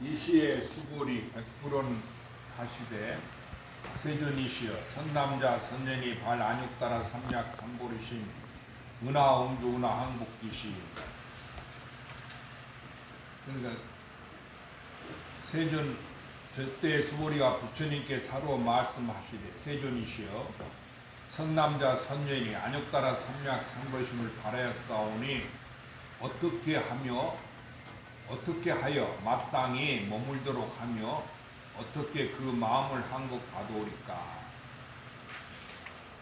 이 시의 수고리 백불은 하시되 세존이시여 선남자 선년이 발 안육 따라 삼약 삼보리신 은하 옹주 은하 항복기시. 그러니까 세존 저때 수보리가 부처님께 사로 말씀하시되 세존이시여 선남자 선년이 안육 따라 삼약 삼보리심을 바라였사오니 어떻게 하여 마땅히 머물도록 하며 어떻게 그 마음을 항복하도리까.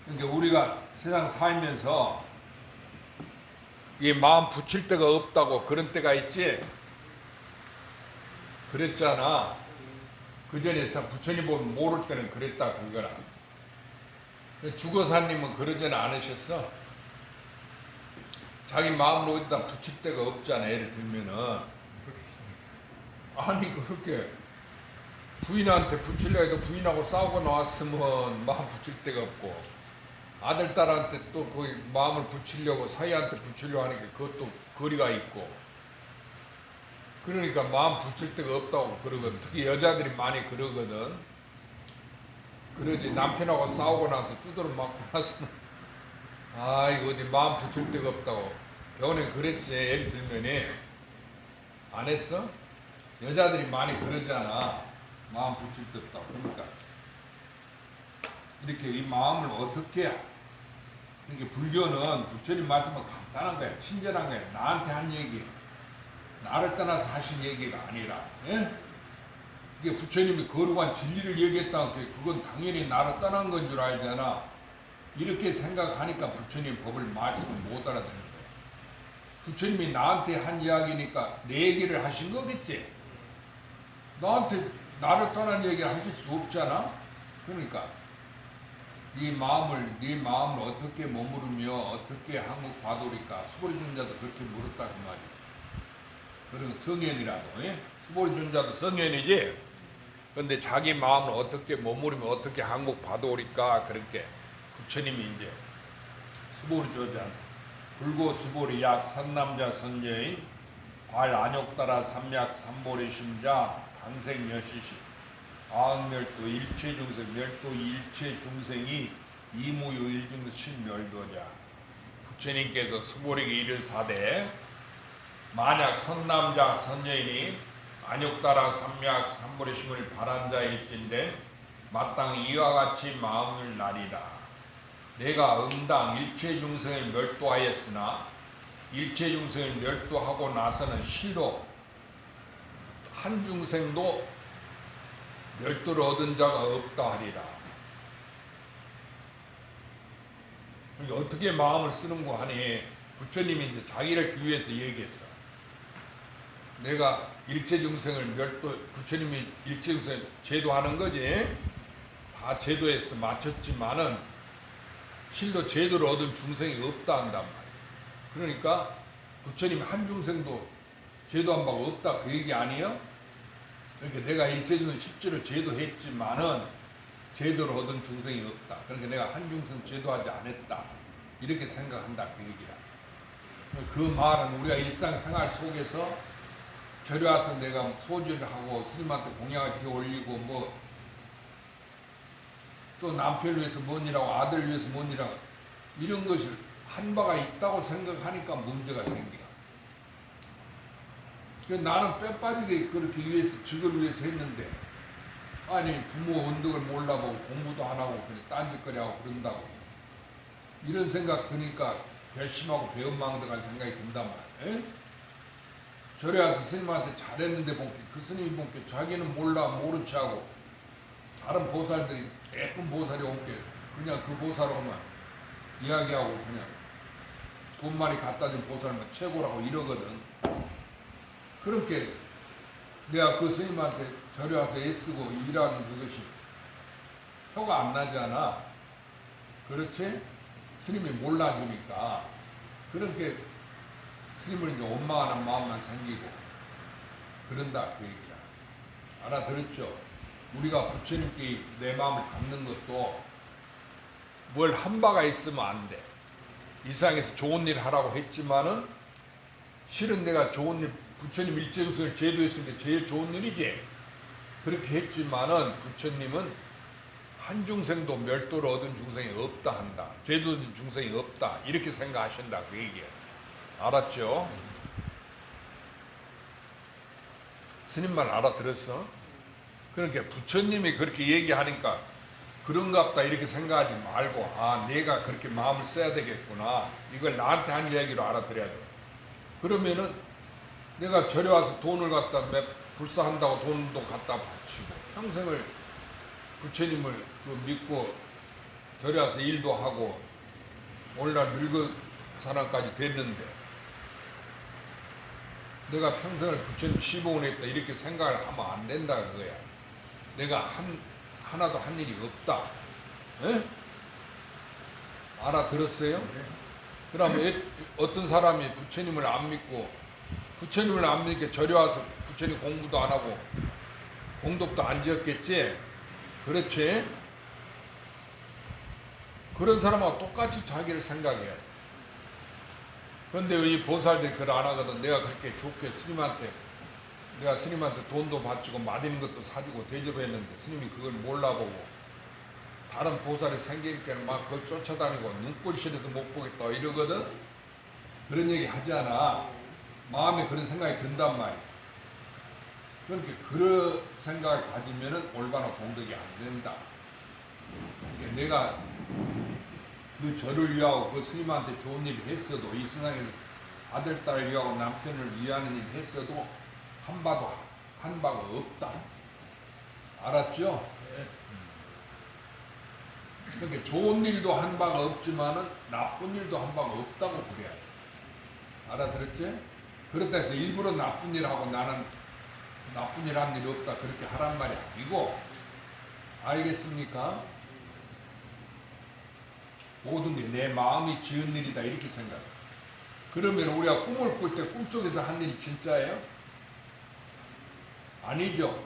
그러니까 우리가 세상 살면서 이 마음 붙일 데가 없다고 그런 때가 있지. 그랬잖아. 그 전에서 부처님 보면 모를 때는 그랬다 그거라. 주거사님은 그러지는 않으셨어. 자기 마음을 어디다 붙일 데가 없잖아. 예를 들면은 아니 그렇게 부인한테 붙이려 해도 부인하고 싸우고 나왔으면 마음 붙일 데가 없고, 아들 딸한테 또 거기 마음을 붙이려고 사이한테 붙이려고 하니까 그것도 거리가 있고, 그러니까 마음 붙일 데가 없다고 그러거든. 특히 여자들이 많이 그러거든. 그러지 남편하고 싸우고 나서 두드러 맞고 나서는 아 이거 어디 마음 붙일 데가 없다고 병원에 그랬지. 예를 들면이 안 했어? 여자들이 많이 그러잖아. 마음 붙일 데 없다고. 그러니까 이렇게 이 마음을 어떻게, 이게 불교는 부처님 말씀은 간단한 거야. 친절한 거야. 나한테 한 얘기, 나를 떠나서 하신 얘기가 아니라, 예? 이게 부처님이 거룩한 진리를 얘기했다는 게 그건 당연히 나를 떠난 건 줄 알잖아. 이렇게 생각하니까 부처님 법을 말씀을 못 알아듣는 거야. 부처님이 나한테 한 이야기니까 내 얘기를 하신 거겠지. 나한테 나를 떠난 얘기를 하실 수 없잖아. 그러니까 네 마음을 어떻게 머무르며 어떻게 항복하도리까. 수보리존자도 그렇게 물었다 그 말이야. 그런 성현이라도, 예? 수보리존자도 성현이지. 그런데 자기 마음을 어떻게 머무르며 어떻게 항복하도리까. 그렇게 부처님이 이제 수보리존자 불고 수보리 약 선남자 선녀인 발 안욕 따라 삼약 삼보리 심자 당생 여시시 아흔멸도 일체 중생 멸도 일체 중생이 이무유 일중 신멸도자. 부처님께서 수보리에게 이르사대 만약 선남자 선녀인이 안욕 따라 삼약 삼보리 심을 바란 자일진데 마땅히 이와 같이 마음을 나리라. 내가 응당 일체 중생을 멸도하였으나 일체 중생을 멸도하고 나서는 실로 한 중생도 멸도를 얻은 자가 없다 하리라. 그러니까 어떻게 마음을 쓰는고 하니 부처님이 이제 자기를 위해서 얘기했어. 내가 일체 중생을 부처님이 일체 중생을 제도하는 거지. 다 제도에서 맞췄지만은 실로 제도를 얻은 중생이 없다 한단 말이야. 그러니까 부처님이 한 중생도 제도한 바가 없다 그 얘기 아니에요? 그러니까 내가 일체 중생 실제로 제도했지만은 제도를 얻은 중생이 없다. 그러니까 내가 한 중생 제도하지 않았다. 이렇게 생각한다 그 얘기야. 그 말은 우리가 일상생활 속에서 절에 와서 내가 소주를 하고 스님한테 공양을 이렇게 올리고 뭐 또 남편을 위해서 뭔 일하고 아들을 위해서 뭔 일하고 이런 것을 한 바가 있다고 생각하니까 문제가 생겨. 나는 뼈 빠지게 그렇게 위해서 직을 위해서 했는데 아니 부모 언덕을 몰라보고 공부도 안 하고 그냥 딴짓거리하고 그런다고 이런 생각 드니까 괘씸하고 배은망덕한 생각이 든단 말이야. 절에 와서 스님한테 잘했는데 본게 그 스님이 본게 자기는 몰라 모른 체하고 다른 보살들이 예쁜 보살이 온게 그냥 그 보살하고만 이야기하고 그냥 돈 많이 갖다 준 보살만 최고라고 이러거든. 그렇게 내가 그 스님한테 절에 와서 애쓰고 일하는 그것이 표가 안 나잖아. 그렇지? 스님이 몰라주니까 그렇게 스님을 이제 원망하는 마음만 생기고 그런다 그 얘기야. 알아들었죠? 우리가 부처님께 내 마음을 담는 것도 뭘 한 바가 있으면 안 돼. 이 세상에서 좋은 일 하라고 했지만은 실은 내가 좋은 일 부처님 일체중생을 제도했으니까 제일 좋은 일이지. 그렇게 했지만은 부처님은 한 중생도 멸도를 얻은 중생이 없다 한다. 제도된 중생이 없다. 이렇게 생각하신다. 그 얘기예요. 알았죠? 스님 말 알아들었어? 그러니까 부처님이 그렇게 얘기하니까 그런갑다 이렇게 생각하지 말고, 아, 내가 그렇게 마음을 써야 되겠구나. 이걸 나한테 한 얘기로 알아들어야 돼. 그러면은 내가 절에 와서 돈을 갖다 불사한다고 돈도 갖다 바치고 평생을 부처님을 믿고 절에 와서 일도 하고 오늘날 늙은 사람까지 됐는데 내가 평생을 부처님 시봉을 했다 이렇게 생각을 하면 안 된다 그거야. 내가 하나도 한 일이 없다. 에? 알아들었어요? 그러면 어떤 사람이 부처님을 안 믿고 부처님을 안 믿게 절에 와서 부처님 공부도 안 하고 공덕도 안 지었겠지? 그렇지? 그런 사람하고 똑같이 자기를 생각해야 돼. 그런데 이 보살들이 그걸 안 하거든. 내가 그렇게 좋게 내가 스님한테 돈도 바치고 맛있는 것도 사주고 대접을 했는데 스님이 그걸 몰라보고 다른 보살이 생기니까 막 그걸 쫓아다니고 눈꼴 싫어서 못 보겠다 이러거든. 그런 얘기 하지 않아. 마음에 그런 생각이 든단 말이야. 그렇게 그런 생각을 가지면은 올바른 공덕이 안 된다. 그러니까 내가 그 저를 위하고 그 스님한테 좋은 일을 했어도 이 세상에서 아들, 딸을 위하고 남편을 위하는 일을 했어도 한 바가 없다. 알았죠? 그러니까 좋은 일도 한 바가 없지만은 나쁜 일도 한 바가 없다고 그래야 돼. 알아들었지? 그렇다 해서 일부러 나쁜 일 하고 나는 나쁜 일 한 일이 없다 그렇게 하란 말이 아니고, 알겠습니까? 모든 게 내 마음이 지은 일이다 이렇게 생각해. 그러면 우리가 꿈을 꿀 때 꿈속에서 한 일이 진짜예요? 아니죠.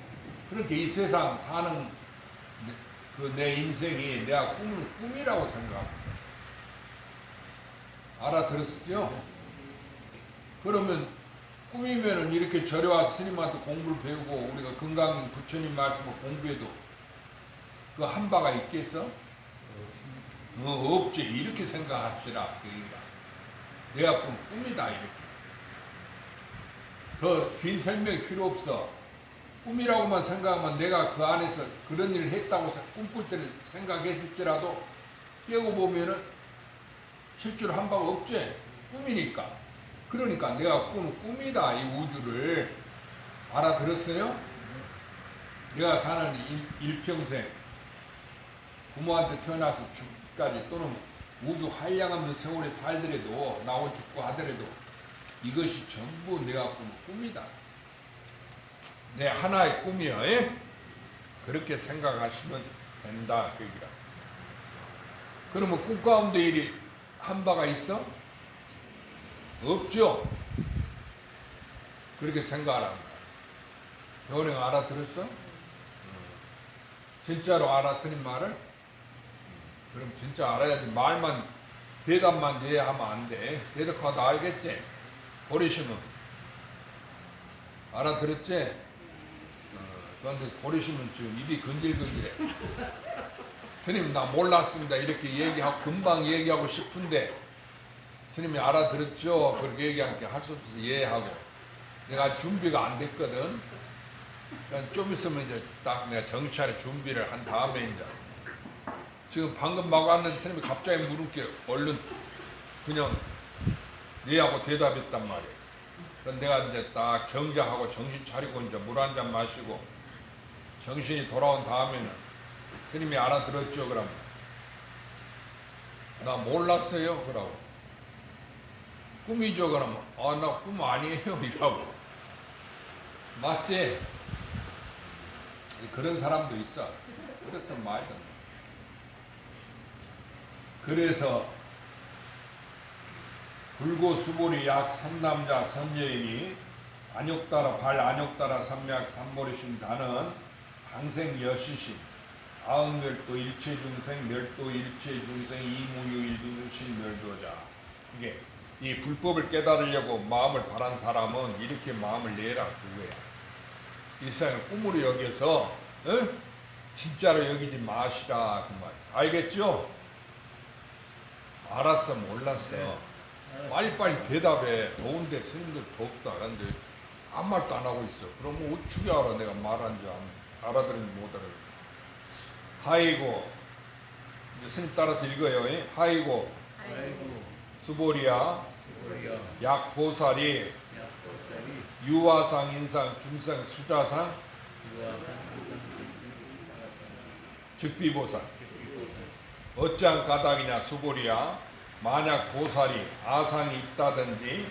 그렇게 이 세상 사는 내 인생이 내가 꿈이라고 생각합니다. 알아들었죠? 그러면 꿈이면은 이렇게 절에 와서 스님한테 공부를 배우고 우리가 건강 부처님 말씀을 공부해도 그 한 바가 있겠어? 없지. 이렇게 생각합시다. 내가 꿈이다 이렇게. 더 긴 설명이 필요 없어. 꿈이라고만 생각하면 내가 그 안에서 그런 일을 했다고 꿈꿀 때는 생각했을지라도 깨고 보면은 실제로 한 바가 없지. 꿈이니까. 그러니까 내가 꿈이다 이 우주를. 알아들었어요? 내가 사는 일평생 부모한테 태어나서 죽기까지 또는 우주 한량없는 세월에 살더라도 나고 죽고 하더라도 이것이 전부 내가 꿈이다. 내 하나의 꿈이야. 예? 그렇게 생각하시면 된다. 그 얘기라. 그러면 꿈 가운데 일이 한 바가 있어? 없죠? 그렇게 생각하라. 겨울에 알아들었어? 진짜로 알아 스님 말을? 그럼 진짜 알아야지. 말만 대답만 이해하면 안 돼. 대답하다 알겠지? 버리시면 알아들었지? 그런데 버리시면 지금 입이 근질근질해. 스님 나 몰랐습니다 이렇게 얘기하고 금방 얘기하고 싶은데 스님이 알아들었죠? 그렇게 얘기하니까 할 수 없어서 이해하고 내가 준비가 안 됐거든. 그러니까 좀 있으면 이제 딱 내가 정찰에 준비를 한 다음에 이제 지금 방금 막 왔는데 스님이 갑자기 물은게 얼른 그냥 네하고 대답했단 말이에요. 그래서 내가 이제 딱 정자하고 정신 차리고 이제 물 한 잔 마시고 정신이 돌아온 다음에는 스님이 알아들었죠? 그럼 나 몰랐어요? 그러고 꿈이죠? 그러면 나 꿈 아니에요? 이라고. 맞지? 그런 사람도 있어. 그렇단 말이다. 그래서 불고수보리 약 선남자 선여인이 안욕따라 발 안욕따라 삼약 삼보리신 다는 방생 여시신 아흔멸도 일체중생 멸도 일체중생 이무유 일두신 멸도자. 이게 이 불법을 깨달으려고 마음을 바란 사람은 이렇게 마음을 내라 그거야. 이 세상을 꿈으로 여겨서 진짜로 여기지 마시라 그 말. 알겠죠? 알았어 몰랐어. 빨리빨리 대답해. 더운데 스님들 덥다. 그런데 아무 말도 안 하고 있어. 그럼 뭐 어떻게 알아 내가 말한 줄 알아들은지 못 알아. 하이고 이제 스님 따라서 읽어요. 하이고 수보리야 약보살이 유화상 인상 중상 수자상 즉비보살 어찌한 까닭이냐 수보리야 만약 보살이 아상이 있다든지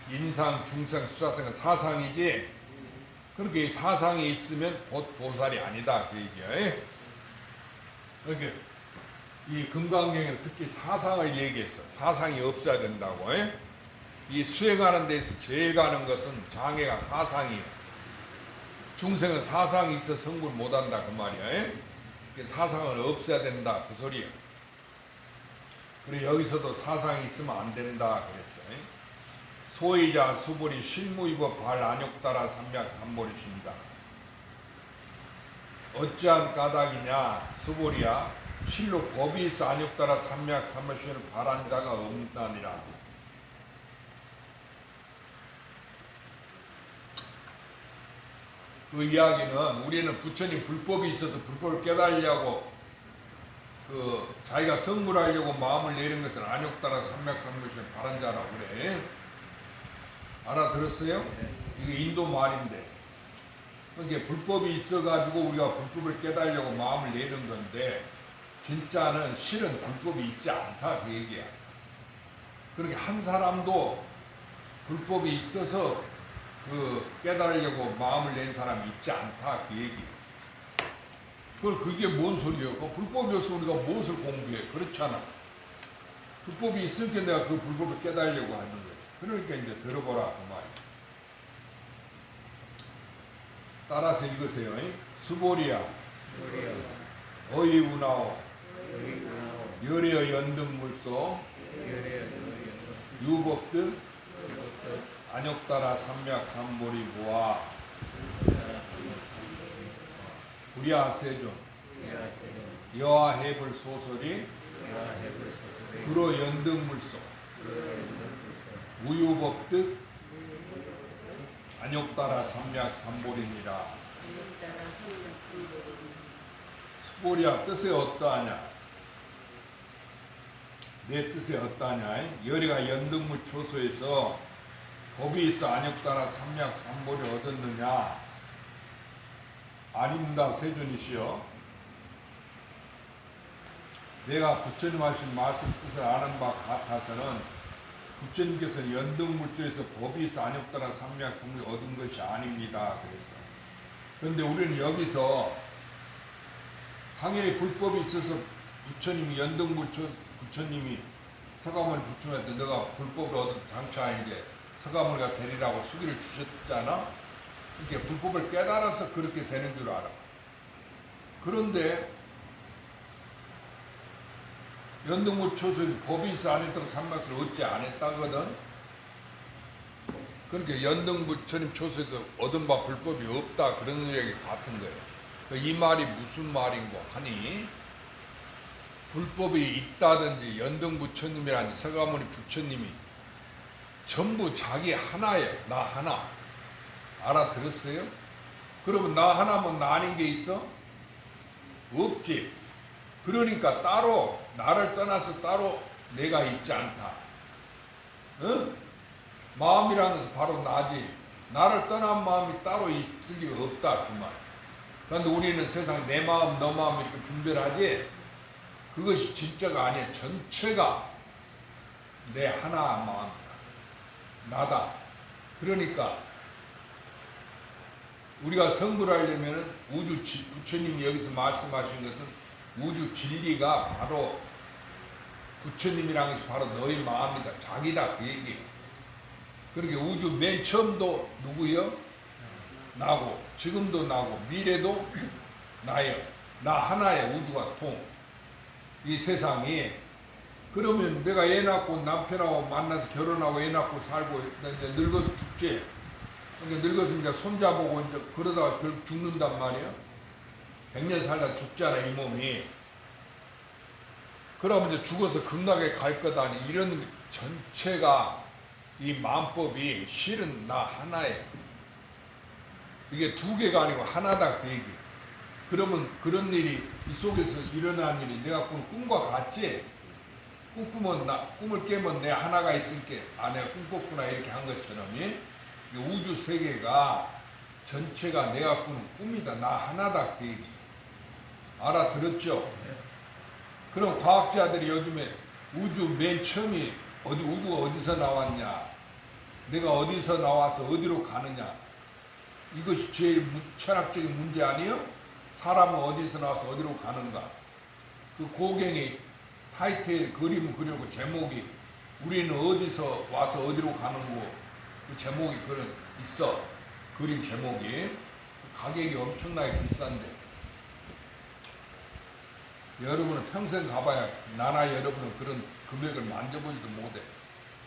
인상 중상 수자상은 사상이지 그렇게 사상이 있으면 곧 보살이 아니다 그 얘기야. 그러니까 이 금강경에 특히 사상을 얘기했어. 사상이 없어야 된다고. 이 수행하는 데서 제일 가는 것은 장애가 사상이에요. 중생은 사상이 있어 성불 못한다 그 말이야. 사상은 없어야 된다 그 소리야. 그리고 여기서도 사상이 있으면 안 된다 그랬어. 소이자 수불이 실무이고 발안욕따라 삼약 삼보리십니다. 어찌한 까닭이냐 수불이야 실로 법이 있어 안욕따라 삼약 삼보리를 바란 자가 없나니라. 그 이야기는 우리는 부처님 불법이 있어서 불법을 깨달으려고 그 자기가 성불하려고 마음을 내린 것을 안욕따라 삼약 삼보리를 바란 자라고 그래. 알아들었어요? 이게 인도 말인데 그게 불법이 있어가지고 우리가 불법을 깨달으려고 마음을 내는 건데 진짜는 실은 불법이 있지 않다 그 얘기야. 그렇게 한 사람도 불법이 있어서 그 깨달으려고 마음을 낸 사람이 있지 않다 그 얘기. 그게 뭔 소리예요? 불법이 없어 우리가 무엇을 공부해? 그렇잖아. 불법이 있으니까 내가 그 불법을 깨달으려고 하는 거야. 그러니까 이제 들어보라 그 말이야. 따라서 읽으세요. 수보리야 어이우나오 열의 연등물소 유법득 안욕따라 삼약 삼보리 보아 우리아 세존 여하 해불 소설이 불어 연등물소 우유법득 안욕따라 삼약 삼보리니라. 수보리야 뜻이 어떠하냐? 내 뜻이 어떠하냐? 열이가 연등물 초소에서 법이 있어 안욕따라 삼약 삼보리 얻었느냐? 아닙니다 세존이시여. 내가 부처님 하신 말씀 뜻을 아는 바 같아서는 부처님께서는 연등물소에서 법이 있어 안욕따라 삼약 삼보리 얻은 것이 아닙니다 그랬어. 그런데 우리는 여기서 당연히 불법이 있어서 부처님이 연등물소 부처님이 서가모니 부처님한테 너가 불법을 얻어서 장차 이제 서가모니가 되리라고 수기를 주셨잖아. 이렇게 불법을 깨달아서 그렇게 되는 줄 알아. 그런데 연등물초소에서 법이 있어 안 했다고 삼막을 얻지 않았다거든. 그러니까 연등부처님 초소에서 얻은 바 불법이 없다 그런 얘기 같은 거예요. 이 말이 무슨 말인고 하니 불법이 있다든지 연등부처님이라니 서가모니 부처님이 전부 자기 하나예요. 나 하나. 알아들었어요? 그러면 나 하나면 나 아닌 게 있어? 없지. 그러니까 따로 나를 떠나서 따로 내가 있지 않다. 마음이라는 것은 바로 나지. 나를 떠난 마음이 따로 있을 리가 없다 그 말. 그런데 우리는 세상 내 마음 너 마음 이렇게 분별하지 그것이 진짜가 아니야. 전체가 내 하나 마음이다. 나다. 그러니까 우리가 성불하려면 부처님이 여기서 말씀하신 것은 우주 진리가 바로 부처님이라는 것이 바로 너의 마음이다. 자기다 그 얘기. 그러니까 우주 맨 처음도 누구요? 나고 지금도 나고 미래도 나요. 나 하나의 우주가 통. 이 세상이 그러면 내가 애 낳고 남편하고 만나서 결혼하고 애 낳고 살고 나 이제 늙어서 죽지. 그러니까 늙어서 이제 손자보고 이제 그러다가 결국 죽는단 말이야. 100년 살다 죽잖아 이 몸이. 그러면 이제 죽어서 극락에 갈 거다니 이런 전체가 이 마음법이 실은 나 하나예요. 이게 두 개가 아니고 하나다 그 얘기. 그러면 그런 일이 이 속에서 일어난 일이 내가 꾼 꿈과 같지? 꿈꾸면 꿈을 깨면 내 하나가 있으니까 내가 꿈꿨구나 이렇게 한 것처럼 이 우주 세계가 전체가 내가 꾸는 꿈이다. 나 하나다 그 얘기. 알아들었죠? 그럼 과학자들이 요즘에 우주 맨 처음이 우주가 어디서 나왔냐? 내가 어디서 나와서 어디로 가느냐? 이것이 제일 철학적인 문제 아니에요? 사람은 어디서 나와서 어디로 가는가? 그 고갱이 타이틀 그림을 그려고 제목이 우리는 어디서 와서 어디로 가는고 그 제목이 그런 있어. 그림 제목이 가격이 엄청나게 비싼데 여러분은 평생 가봐야 나나 여러분은 그런 금액을 만져보지도 못해.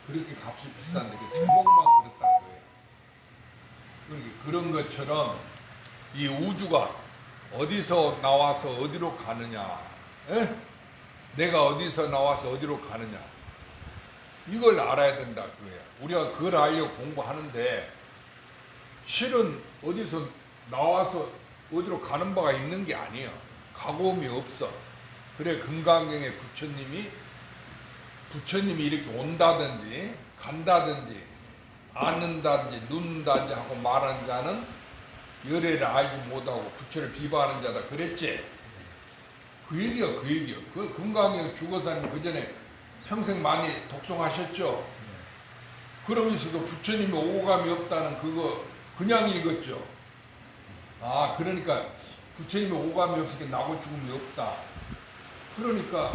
그렇게 값이 비싼데 그 제목만 그렇다는 거예요. 그러니까 그런 것처럼 이 우주가 어디서 나와서 어디로 가느냐, 에? 내가 어디서 나와서 어디로 가느냐, 이걸 알아야 된다 그거예요. 우리가 그걸 알려고 공부하는데 실은 어디서 나와서 어디로 가는 바가 있는 게 아니에요. 가고움이 없어. 그래 금강경에 부처님이 이렇게 온다든지 간다든지 앉는다든지 눕는다든지 하고 말하는 자는 열애를 알지 못하고 부처를 비방하는 자다 그랬지. 그 얘기야 그 얘기야. 그 금강경 주거사님 그 전에 평생 많이 독송하셨죠. 그러면서도 부처님이 오감이 없다는 그거 그냥 읽었죠. 그러니까 부처님이 오감이 없으니까 나고 죽음이 없다. 그러니까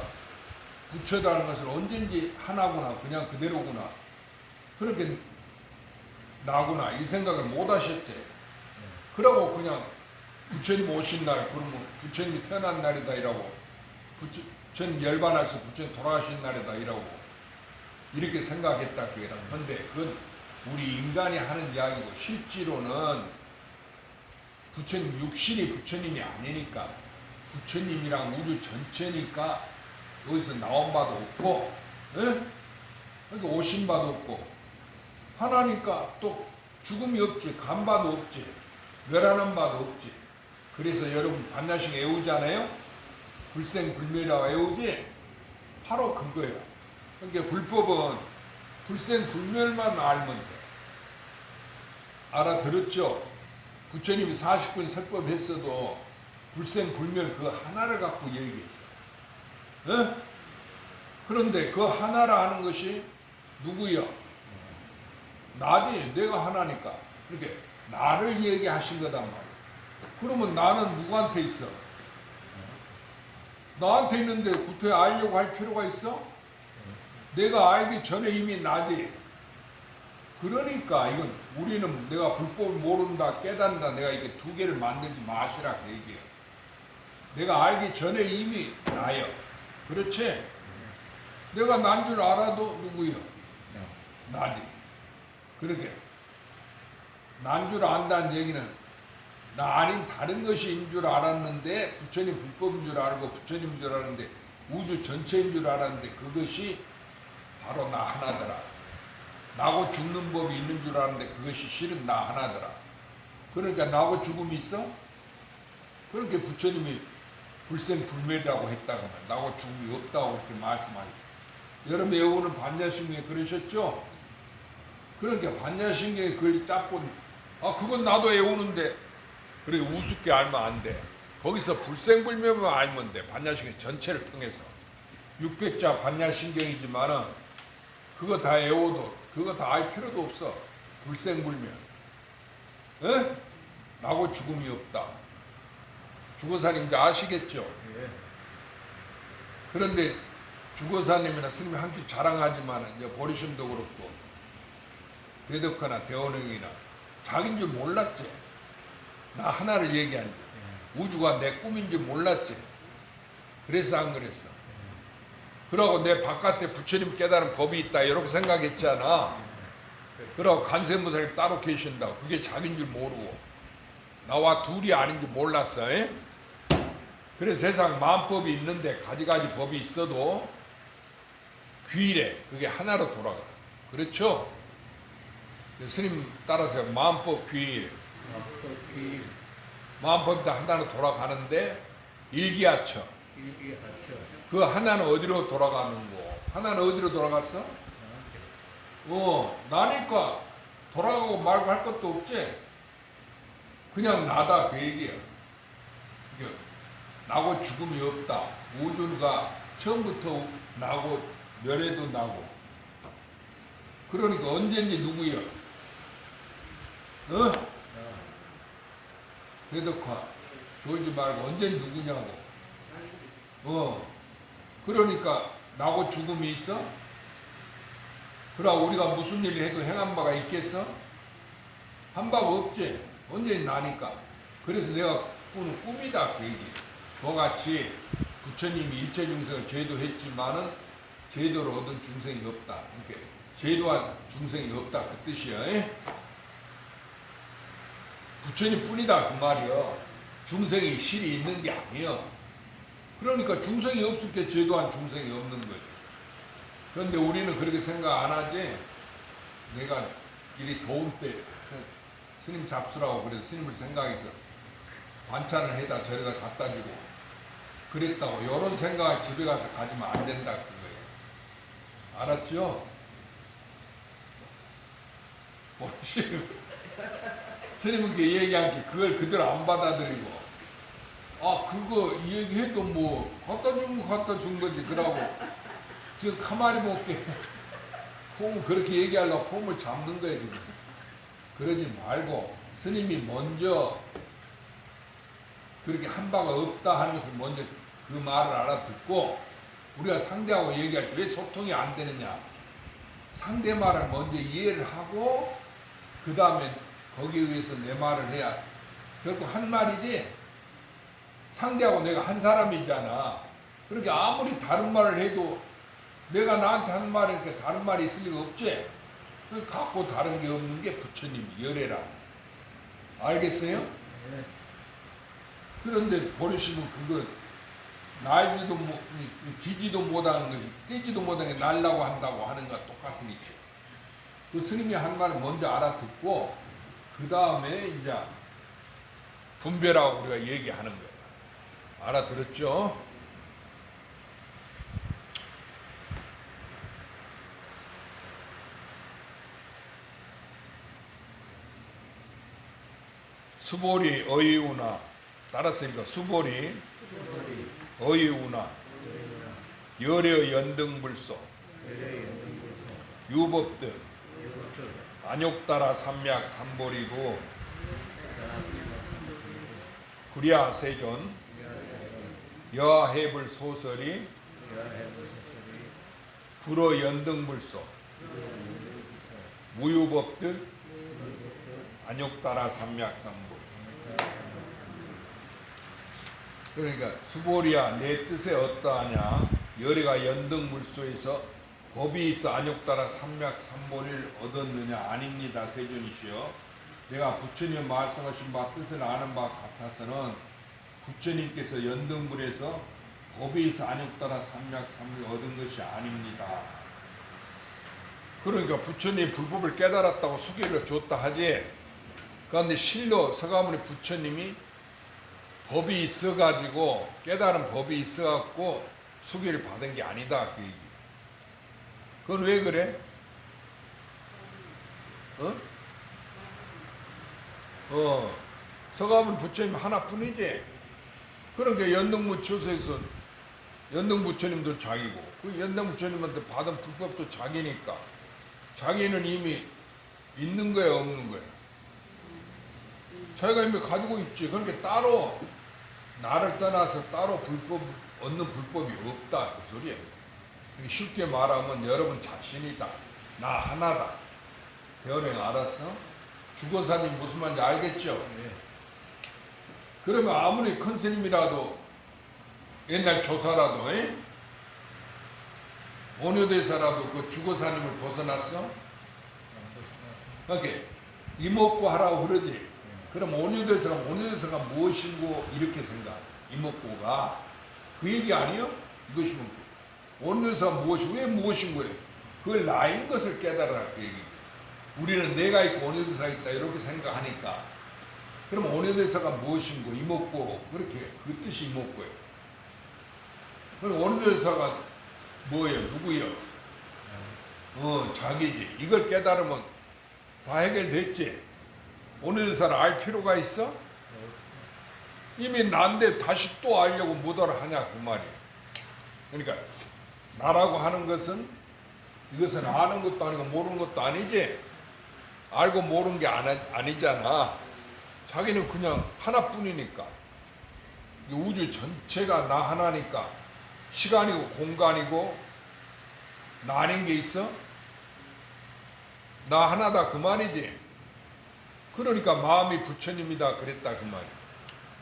부처라는 것은 언젠지 하나구나, 그냥 그대로구나. 그렇게 나구나 이 생각을 못 하셨지. 그러고 그냥 부처님 오신 날 그러면 부처님이 태어난 날이다 이라고, 부처님 열반하셔서 부처님 돌아가신 날이다 이라고 이렇게 생각했다 그게라. 그런데 그건 우리 인간이 하는 이야기고 실제로는 부처님 육신이 부처님이 아니니까 부처님이랑 우주 전체니까 여기서 나온 바도 없고, 그러니까 오신 바도 없고, 하나니까 또 죽음이 없지, 간 바도 없지, 멸하는 바도 없지. 그래서 여러분 반야식 애우잖아요. 불생불멸이라고 애우지. 바로 그거예요. 그러니까 불법은 불생불멸만 알면 돼. 알아들었죠? 부처님이 40분 설법했어도 불생불멸 그 하나를 갖고 얘기했어. 그런데 그 하나라 하는 것이 누구요? 나지. 내가 하나니까. 이렇게 나를 얘기하신 거단 말이야. 그러면 나는 누구한테 있어? 나한테 있는데 구토에 알려고 할 필요가 있어? 내가 알기 전에 이미 나지. 그러니까 이건 우리는 내가 불법을 모른다 깨닫는다 내가 이게 두 개를 만들지 마시라 그 얘기예요. 내가 알기 전에 이미 나요. 그렇지? 내가 난 줄 알아도 누구요? 나지. 그러게 난 줄 안다는 얘기는 나 아닌 다른 것인 줄 알았는데 부처님 불법인 줄 알고 부처님인 줄 알았는데 우주 전체인 줄 알았는데 그것이 바로 나 하나더라. 나고 죽는 법이 있는 줄 알았는데 그것이 실은 나 하나더라. 그러니까 나고 죽음이 있어? 그렇게 부처님이 불생불멸이라고 했다거나 나고 죽음이 없다고 그렇게 말씀하죠. 여러분 외우는 반야신경에 그러셨죠? 그러니까 반야신경에 글 짭고 그건 나도 외우는데 그래 우습게 알면 안 돼. 거기서 불생불멸만 알면 돼. 반야신경 전체를 통해서 600자 반야신경이지만은 그거 다 외워도 그거 다 알 필요도 없어. 불생불멸. 나고 죽음이 없다. 주거사님 이제 아시겠죠? 그런데 주거사님이나 스님이 한끼 자랑하지만 이제 보리심도 그렇고 대덕화나 대원흥이나 자기인 줄 몰랐지. 나 하나를 얘기하는데 우주가 내 꿈인 줄 몰랐지. 그래서 안 그랬어. 그러고 내 바깥에 부처님 깨달은 법이 있다 이렇게 생각했잖아. 그러고 관세음보살님 따로 계신다. 그게 자기인 줄 모르고 나와 둘이 아닌 줄 몰랐어. 에? 그래서 세상 마음법이 있는데 가지가지 법이 있어도 귀래 그게 하나로 돌아가. 그렇죠? 스님 따라서 마음법 귀일. 마음법이 다 하나로 돌아가는데 일기하처. 그 하나는 어디로 돌아가는 거? 하나는 어디로 돌아갔어? 나니까 돌아가고 말고 할 것도 없지. 그냥 나다 그 얘기야. 나고 죽음이 없다. 우주가 처음부터 나고 멸해도 나고. 그러니까 언제인지 누구야? 대덕화 졸지 말고 언제 누구냐고. 그러니까 나고 죽음이 있어? 그럼 우리가 무슨 일을 해도 행한 바가 있겠어? 한 바가 없지. 언제 나니까. 그래서 내가 꾸는 꿈이다 그 얘기. 그같이 부처님이 일체 중생을 제도했지만은 제도를 얻은 중생이 없다. 이렇게 제도한 중생이 없다 그 뜻이야. 에? 부처님 뿐이다 그 말이야. 중생이 실이 있는 게 아니야. 그러니까 중생이 없을 때 제도한 중생이 없는 거지. 그런데 우리는 그렇게 생각 안 하지. 내가 이리 더운 때 스님 잡수라고 그래서 스님을 생각해서 반찬을 해다 저리다 갖다 주고 그랬다고. 이런 생각을 집에 가서 가지면 안 된다 그거예요. 알았죠? 스님은 그 얘기한 게 그걸 그대로 안 받아들이고 그거 이 얘기해도 뭐 갖다 준 거 갖다 준 거지. 그러고 지금 가만히 볼게. 폼을 그렇게 얘기하려고 폼을 잡는 거예요 지금. 그러지 말고 스님이 먼저 그렇게 한 바가 없다 하는 것을 먼저 그 말을 알아듣고 우리가 상대하고 얘기할 때 왜 소통이 안 되느냐. 상대 말을 먼저 이해를 하고 그 다음에 거기에 의해서 내 말을 해야. 결국 한 말이지 상대하고 내가 한 사람이잖아. 그러니까 아무리 다른 말을 해도 내가 나한테 한 말이니까 다른 말이 있을 리가 없지. 그 갖고 다른 게 없는 게 부처님 열애라. 알겠어요? 네. 그런데 버리시면 그거 날지도 기지도 못하는 것이 뛰지도 못하는 게 날라고 한다고 하는 거와 똑같은 거죠. 그 스님이 한 말을 먼저 알아듣고 그 다음에 이제 분별하고 우리가 얘기하는 거예요. 알아들었죠? 수보리 어이우나 따라서 읽어. 수보리 어이우나 열의 연등불소 유법등 안욕따라 삼약 삼보리고 구랴 세존 여해불 소설이 불어 연등불소 무유법등 안욕따라 삼약 삼보. 그러니까 수보리야 내 뜻에 어떠하냐. 열애가 연등물소에서 법이 있어 안욕따라 삼약 삼보리를 얻었느냐. 아닙니다 세존이시여. 내가 부처님 말씀하신 바 뜻을 아는 바 같아서는 부처님께서 연등불에서 법이 있어 안욕따라 삼약 삼보리를 얻은 것이 아닙니다. 그러니까 부처님 불법을 깨달았다고 수기를 줬다 하지. 그런데 실로 서가모니 부처님이 법이 있어가지고 깨달은 법이 있어갖고 수기를 받은 게 아니다 그 얘기. 그건 왜 그래? 서가모니 부처님 하나뿐이지. 그러니까 연등무처소에서 연등부처님도 자기고 그 연등부처님한테 받은 불법도 자기니까 자기는 이미 있는 거야 없는 거야? 자기가 이미 가지고 있지. 그러니까 따로 나를 떠나서 따로 불법 얻는 불법이 없다 그 소리예요. 쉽게 말하면 여러분 자신이다. 나 하나다. 대원행 알았어? 주거사님 무슨 말인지 알겠죠? 네. 그러면 아무리 큰 스님이라도 옛날 조사라도 온유대사라도 그 주거사님을 벗어났어? 그러니까 이목구 하라고 그러지. 그럼 온유대사가 무엇이고 이렇게 생각. 이목구가 그 얘기 아니요? 이것이면 온유대사가 무엇이 왜 무엇인 거예요? 그걸 나인 것을 깨달아라 그 얘기. 우리는 내가 있고 온유대사가 있다 이렇게 생각하니까. 그럼 온유대사가 무엇인고 이목구 그렇게 그 뜻이 이목구예요. 그럼 온유대사가 뭐예요? 누구예요? 자기지. 이걸 깨달으면 다 해결됐지. 온유대사를 알 필요가 있어? 이미 난데 다시 또 알려고 뭐더라 하냐 그 말이에요. 그러니까 나라고 하는 것은 이것은 아는 것도 아니고 모르는 것도 아니지. 알고 모르는 게 아니잖아. 자기는 그냥 하나뿐이니까. 우주 전체가 나 하나니까 시간이고 공간이고 나 아닌 게 있어? 나 하나다 그 말이지. 그러니까 마음이 부처님이다 그랬다 그 말이야.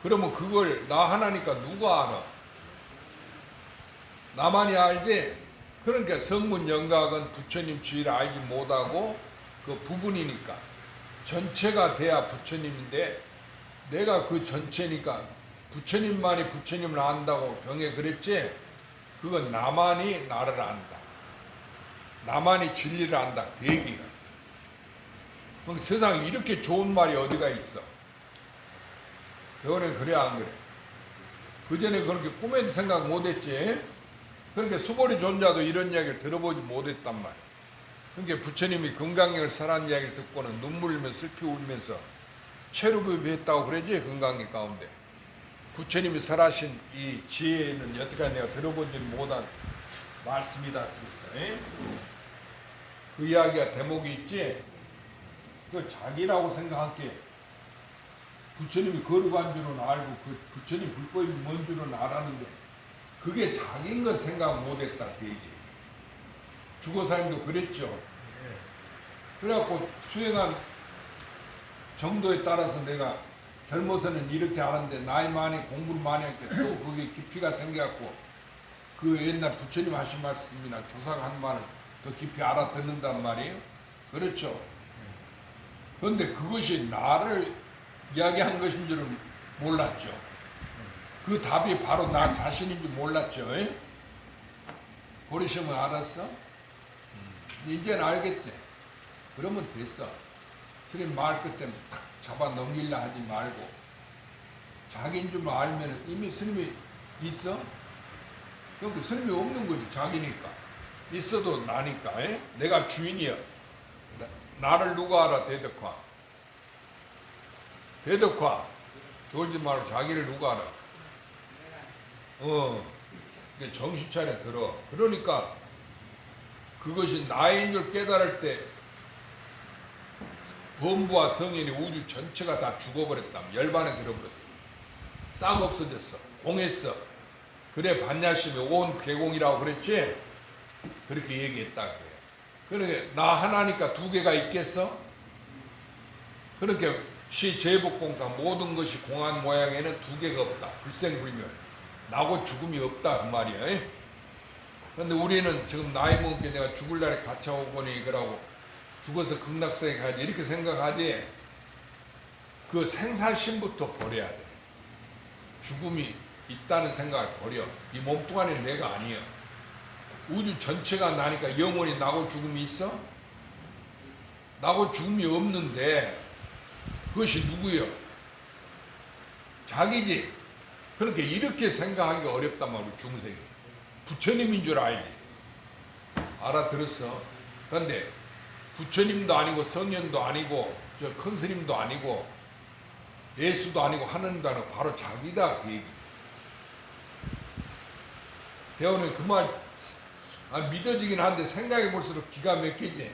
그러면 그걸 나 하나니까 누가 알아? 나만이 알지? 그러니까 성문 영각은 부처님 주의를 알지 못하고 그 부분이니까 전체가 돼야 부처님인데 내가 그 전체니까 부처님만이 부처님을 안다고 병에 그랬지? 그건 나만이 나를 안다. 나만이 진리를 안다. 그 얘기야. 세상에 이렇게 좋은 말이 어디가 있어? 겨울엔 그래 안 그래? 그전에 그렇게 꿈에도 생각 못했지? 그러니까 수보리 존자도 이런 이야기를 들어보지 못했단 말이야. 그러니까 부처님이 금강경을 설한 이야기를 듣고는 눈물 흘리면서 슬피 울면서 체루비비 했다고 그러지 금강경 가운데. 부처님이 설하신 이 지혜는 여태까지 내가 들어보지 못한 말씀이다 그랬어. 그 이야기가 대목이 있지? 그 자기라고 생각할게. 부처님이 거룩한 줄은 알고 그 부처님 불법이 뭔 줄은 알았는데 그게 자기인 거 생각 못했다 그 얘기. 주거사님도 그랬죠. 그래갖고 수행한 정도에 따라서 내가 젊어서는 이렇게 알았는데 나이 많이 공부를 많이 하니까 또 그게 깊이가 생겨갖고 그 옛날 부처님 하신 말씀이나 조사가 한 말을 더 깊이 알아듣는단 말이에요. 그렇죠. 그런데 그것이 나를 이야기한 것인 줄은 몰랐죠. 그 답이 바로 나 자신인 줄 몰랐죠. 버리시면 알았어? 이제는 알겠지? 그러면 됐어. 스님 말 끝에 탁 잡아 넘기려 하지 말고 자기인 줄 알면 이미 스님이 있어? 그러니까 스님이 없는 거지. 자기니까. 있어도 나니까. 내가 주인이야. 나를 누가 알아? 대덕화. 대덕화. 졸지 말고 자기를 누가 알아? 정신 차려 들어. 그러니까 그것이 나인 줄 깨달을 때 범부와 성인이 우주 전체가 다 죽어버렸다. 열반에 들어버렸어. 싹 없어졌어. 공했어. 그래 반야심이 온 개공이라고 그랬지? 그렇게 얘기했다 그래요. 그러니까 나 하나니까 두 개가 있겠어? 그렇게 시제복공사 모든 것이 공한 모양에는 두 개가 없다. 불생불멸. 나고 죽음이 없다 그 말이야. 그런데 우리는 지금 나이 먹게 내가 죽을 날에 갇혀오거니 그러고 죽어서 극락세에 가야지 이렇게 생각하지. 그 생사심부터 버려야 돼. 죽음이 있다는 생각을 버려. 이 몸뚱아리는 내가 아니야. 우주 전체가 나니까 영원히 나고 죽음이 있어? 나고 죽음이 없는데 그것이 누구요? 자기지. 그러니까 이렇게 생각하기가 어렵단 말이야. 중생이. 부처님인 줄 알지. 알아들었어. 그런데 부처님도 아니고 성현도 아니고 저 큰 스님도 아니고 예수도 아니고 하느님도 아니고 바로 자기다 그 얘기. 대원은 그 말 믿어지긴 한데 생각해 볼수록 기가 막히지.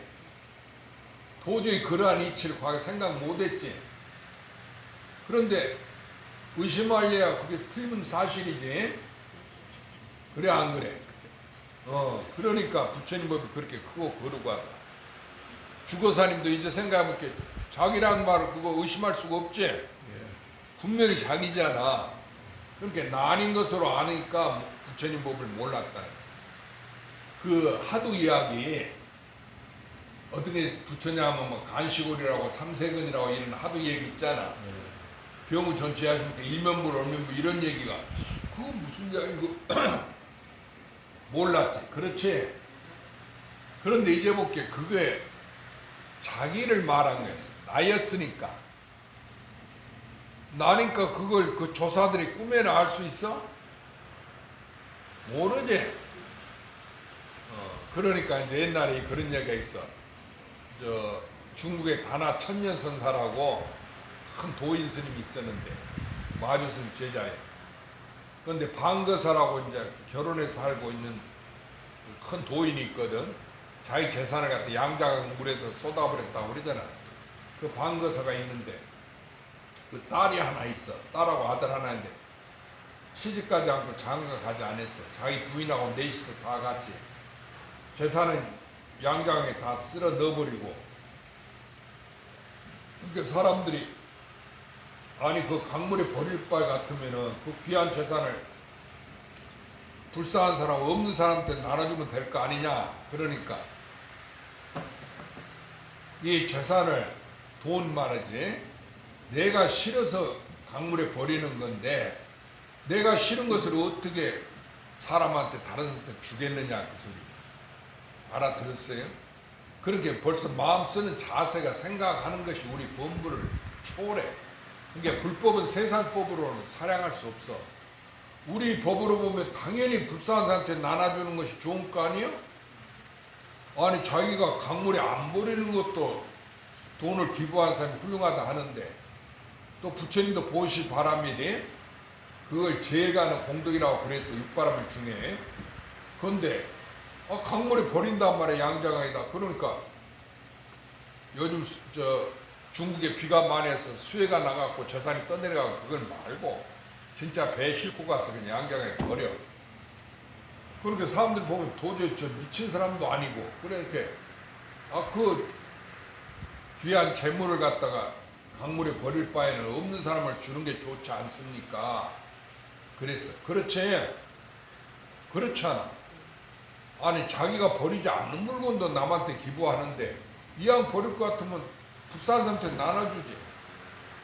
도저히 그러한 이치를 과거에 생각 못했지. 그런데 의심하려야 그게 틀린 사실이지. 그래 안 그래? 그러니까 부처님 법이 그렇게 크고 거룩하다. 주거사님도 이제 생각해볼게. 자기라는 말을 그거 의심할 수가 없지. 분명히 자기잖아. 그러니까 나 아닌 것으로 아니까 부처님 법을 몰랐다. 그 하도 이야기 어떻게 붙였냐면 뭐 간시골이라고 삼세근이라고 이런 하도 얘기 있잖아. 병우 전체 하시니까 일면부 얼면부 이런 얘기가 그거 무슨 이야기고 몰랐지. 그렇지. 그런데 이제 볼게 그게 자기를 말한 거였어. 나였으니까. 나니까 그걸 그 조사들이 꿈에나 알 수 있어? 모르지. 그러니까 이제 옛날에 그런 얘기가 있어. 저 중국의 다나 천년선사라고 큰 도인 스님이 있었는데 마주 스님 제자예요. 그런데 방거사라고 이제 결혼해서 살고 있는 큰 도인이 있거든. 자기 재산을 갖다 양자강 물에서 쏟아버렸다고 그러잖아. 그 방거사가 있는데 그 딸이 하나 있어. 딸하고 아들 하나 있는데 시집가지 않고 장가 가지 않았어. 자기 부인하고 넷이서 다 같이 재산은 양장에 다 쓸어 넣어버리고. 그러니까 사람들이 아니 그 강물에 버릴 바 같으면은 그 귀한 재산을 불쌍한 사람 없는 사람한테 나눠주면 될 거 아니냐. 그러니까 이 재산을 돈 말이지 내가 싫어서 강물에 버리는 건데 내가 싫은 것을 어떻게 사람한테 다른 사람한테 주겠느냐 그 소리. 알아들었어요? 그렇게 벌써 마음 쓰는 자세가 생각하는 것이 우리 범부를 초월해. 그러니까 불법은 세상법으로는 사량할 수 없어. 우리 법으로 보면 당연히 불쌍한 사람한테 나눠주는 것이 좋은 거 아니에요? 아니 자기가 강물에 안 버리는 것도 돈을 기부한 사람이 훌륭하다 하는데 또 부처님도 보시 바람이니 그걸 제가는 공덕이라고 그랬어. 육바람일 중에. 그런데 강물에 버린단 말이야. 양자강에다. 그러니까 요즘 저 중국에 비가 많이 해서 수해가 나갔고 재산이 떠내려가고 그걸 말고 진짜 배 싣고 가서 그냥 양자강에 버려. 그렇게 사람들 보면 도저히 저 미친 사람도 아니고 그렇게 그 귀한 재물을 갖다가 강물에 버릴 바에는 없는 사람을 주는 게 좋지 않습니까? 그랬어. 그렇지? 그렇잖아. 아니 자기가 버리지 않는 물건도 남한테 기부하는데 이왕 버릴 것 같으면 불쌍한 사람한테 나눠주지.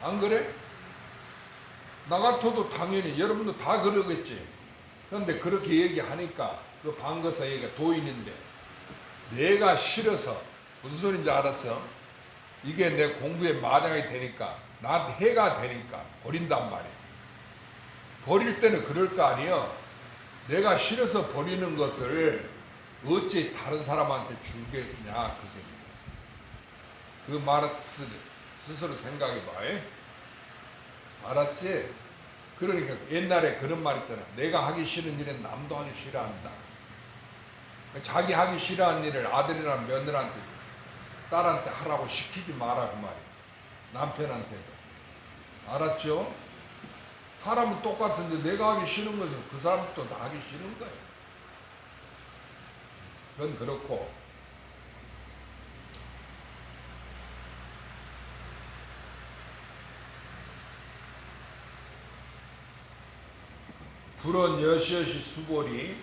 안 그래? 나 같아도 당연히 여러분도 다 그러겠지. 그런데 그렇게 얘기하니까 그 방거사 얘기가 도인인데 내가 싫어서 무슨 소린지 알았어? 이게 내 공부에 마장이 되니까 나한테 해가 되니까 버린단 말이야. 버릴 때는 그럴 거 아니야. 내가 싫어서 버리는 것을 어찌 다른 사람한테 주겠냐 그 소리야. 그 말을 스스로 생각해봐. 알았지? 그러니까 옛날에 그런 말 있잖아. 내가 하기 싫은 일은 남도 하기 싫어한다. 자기 하기 싫어하는 일을 아들이나 며느리한테 딸한테 하라고 시키지 마라 그 말이야. 남편한테도. 알았죠? 사람은 똑같은데 내가 하기 싫은 것은 그 사람도 다 하기 싫은 거야. 그건 그렇고. 불언 여시여시 수보리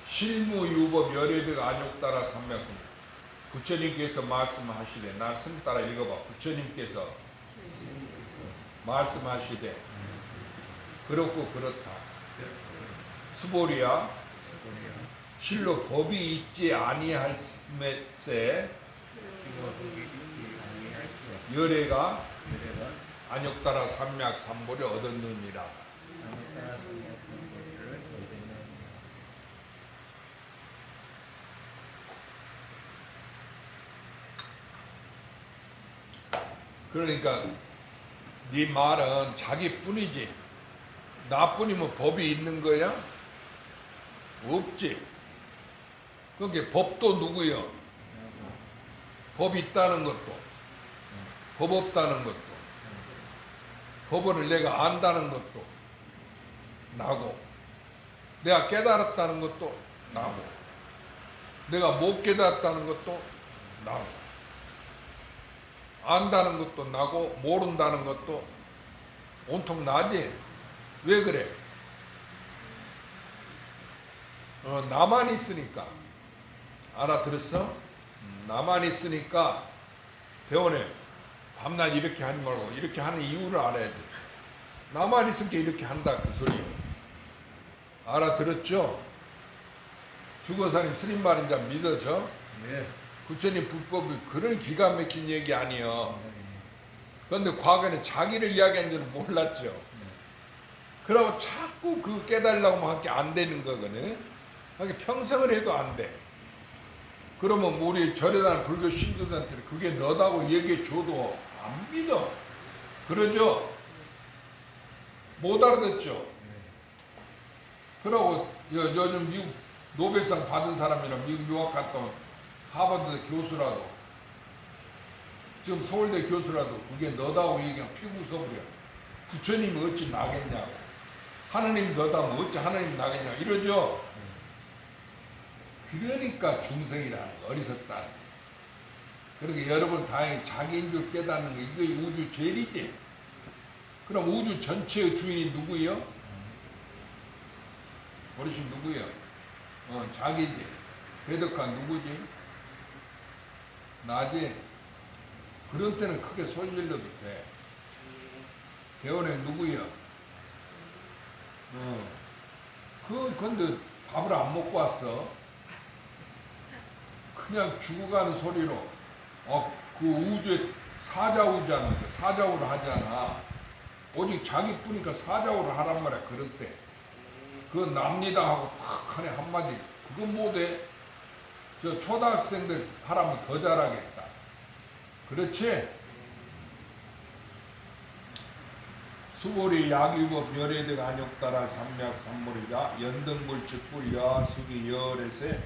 실무유법 열애득 안욕따라 삼명성. 부처님께서 말씀하시되 말씀 따라 읽어봐. 부처님께서 말씀하시되 그렇고 그렇다. 수보리야 실로 법이 있지 아니할세 열애가 안욕따라 삼약 삼보를 얻었느니라. 그러니까 네 말은 자기뿐이지 나뿐이면 법이 있는 거야? 없지. 그러니까 법도 누구요? 법이 있다는 것도 법 없다는 것도 법을 내가 안다는 것도 나고 내가 깨달았다는 것도 나고 내가 못 깨달았다는 것도 나고 안다는 것도 나고 모른다는 것도 온통 나지. 왜 그래? 나만 있으니까. 알아들었어? 나만 있으니까 대원해. 밤낮 이렇게 하지 말고 이렇게 하는 이유를 알아야 돼. 나만 있으니까 이렇게 한다 그 소리예요. 알아들었죠? 주거사님 스님 말인 자 믿어져? 네. 부처님 불법이 그런 기가 막힌 얘기 아니에요. 그런데 과거에는 자기를 이야기한 줄은 몰랐죠. 그러고 자꾸 그 깨달으려고 하면 안 되는 거거든. 그러니까 평생을 해도 안 돼. 그러면 우리 절에 다니는 불교 신도들한테 그게 너다고 얘기해 줘도 안 믿어. 그러죠? 못 알아듣죠? 그러고 요즘 미국 노벨상 받은 사람이랑 미국 유학 갔다 온 하버드 교수라도 지금 서울대 교수라도 그게 너다고 얘기하면 피부 웃어버려. 부처님이 어찌 나겠냐고. 하느님 너다면 어찌 하느님 나겠냐고 이러죠? 그러니까 중생이라는 거, 어리석다는 거. 그러니까 여러분 다행히 자기인 줄 깨닫는 거 이게 우주 제일이지. 그럼 우주 전체의 주인이 누구예요? 어르신 누구예요? 자기지. 배덕한 누구지? 나지. 그런 때는 크게 소리 질러도 돼. 대원에 누구야? 근데 밥을 안 먹고 왔어. 그냥 죽어가는 소리로, 그 우주에 사자우잖아. 사자우를 하잖아. 오직 자기뿐이니까 사자우를 하란 말이야, 그럴 때. 그거 납니다 하고 탁 하네, 한마디. 그건 못해. 저 초등학생들 하라면 더 잘하겠다. 그렇지? 수보리 야기법 열애득 안욕따라 삼맥삼물이자 연등불 즉불 여하수기 여열에세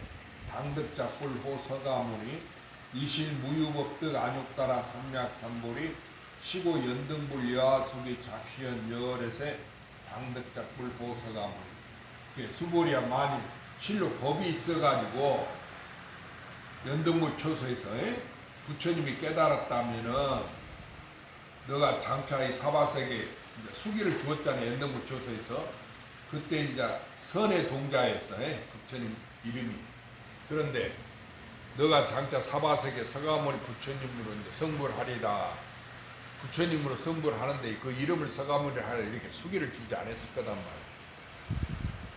당득작불 호서가무니 이실 무유법득 안욕따라 삼맥삼물이 시고 연등불 여하수기 작시연 여열에세 당득작불 호서가무니. 수보리야 만일 실로 법이 있어가지고 연등불 초소에서 부처님이 깨달았다면은 너가 장차 이 사바세계 수기를 주었잖아요. 연등불 초소에서. 그때 이제 선의 동자였어. 부처님 이름이. 그런데 너가 장차 사바세계 서가모니 부처님으로 이제 성불하리라. 부처님으로 성불하는데 그 이름을 서가모니 하라 이렇게 수기를 주지 않았을 거단 말이야.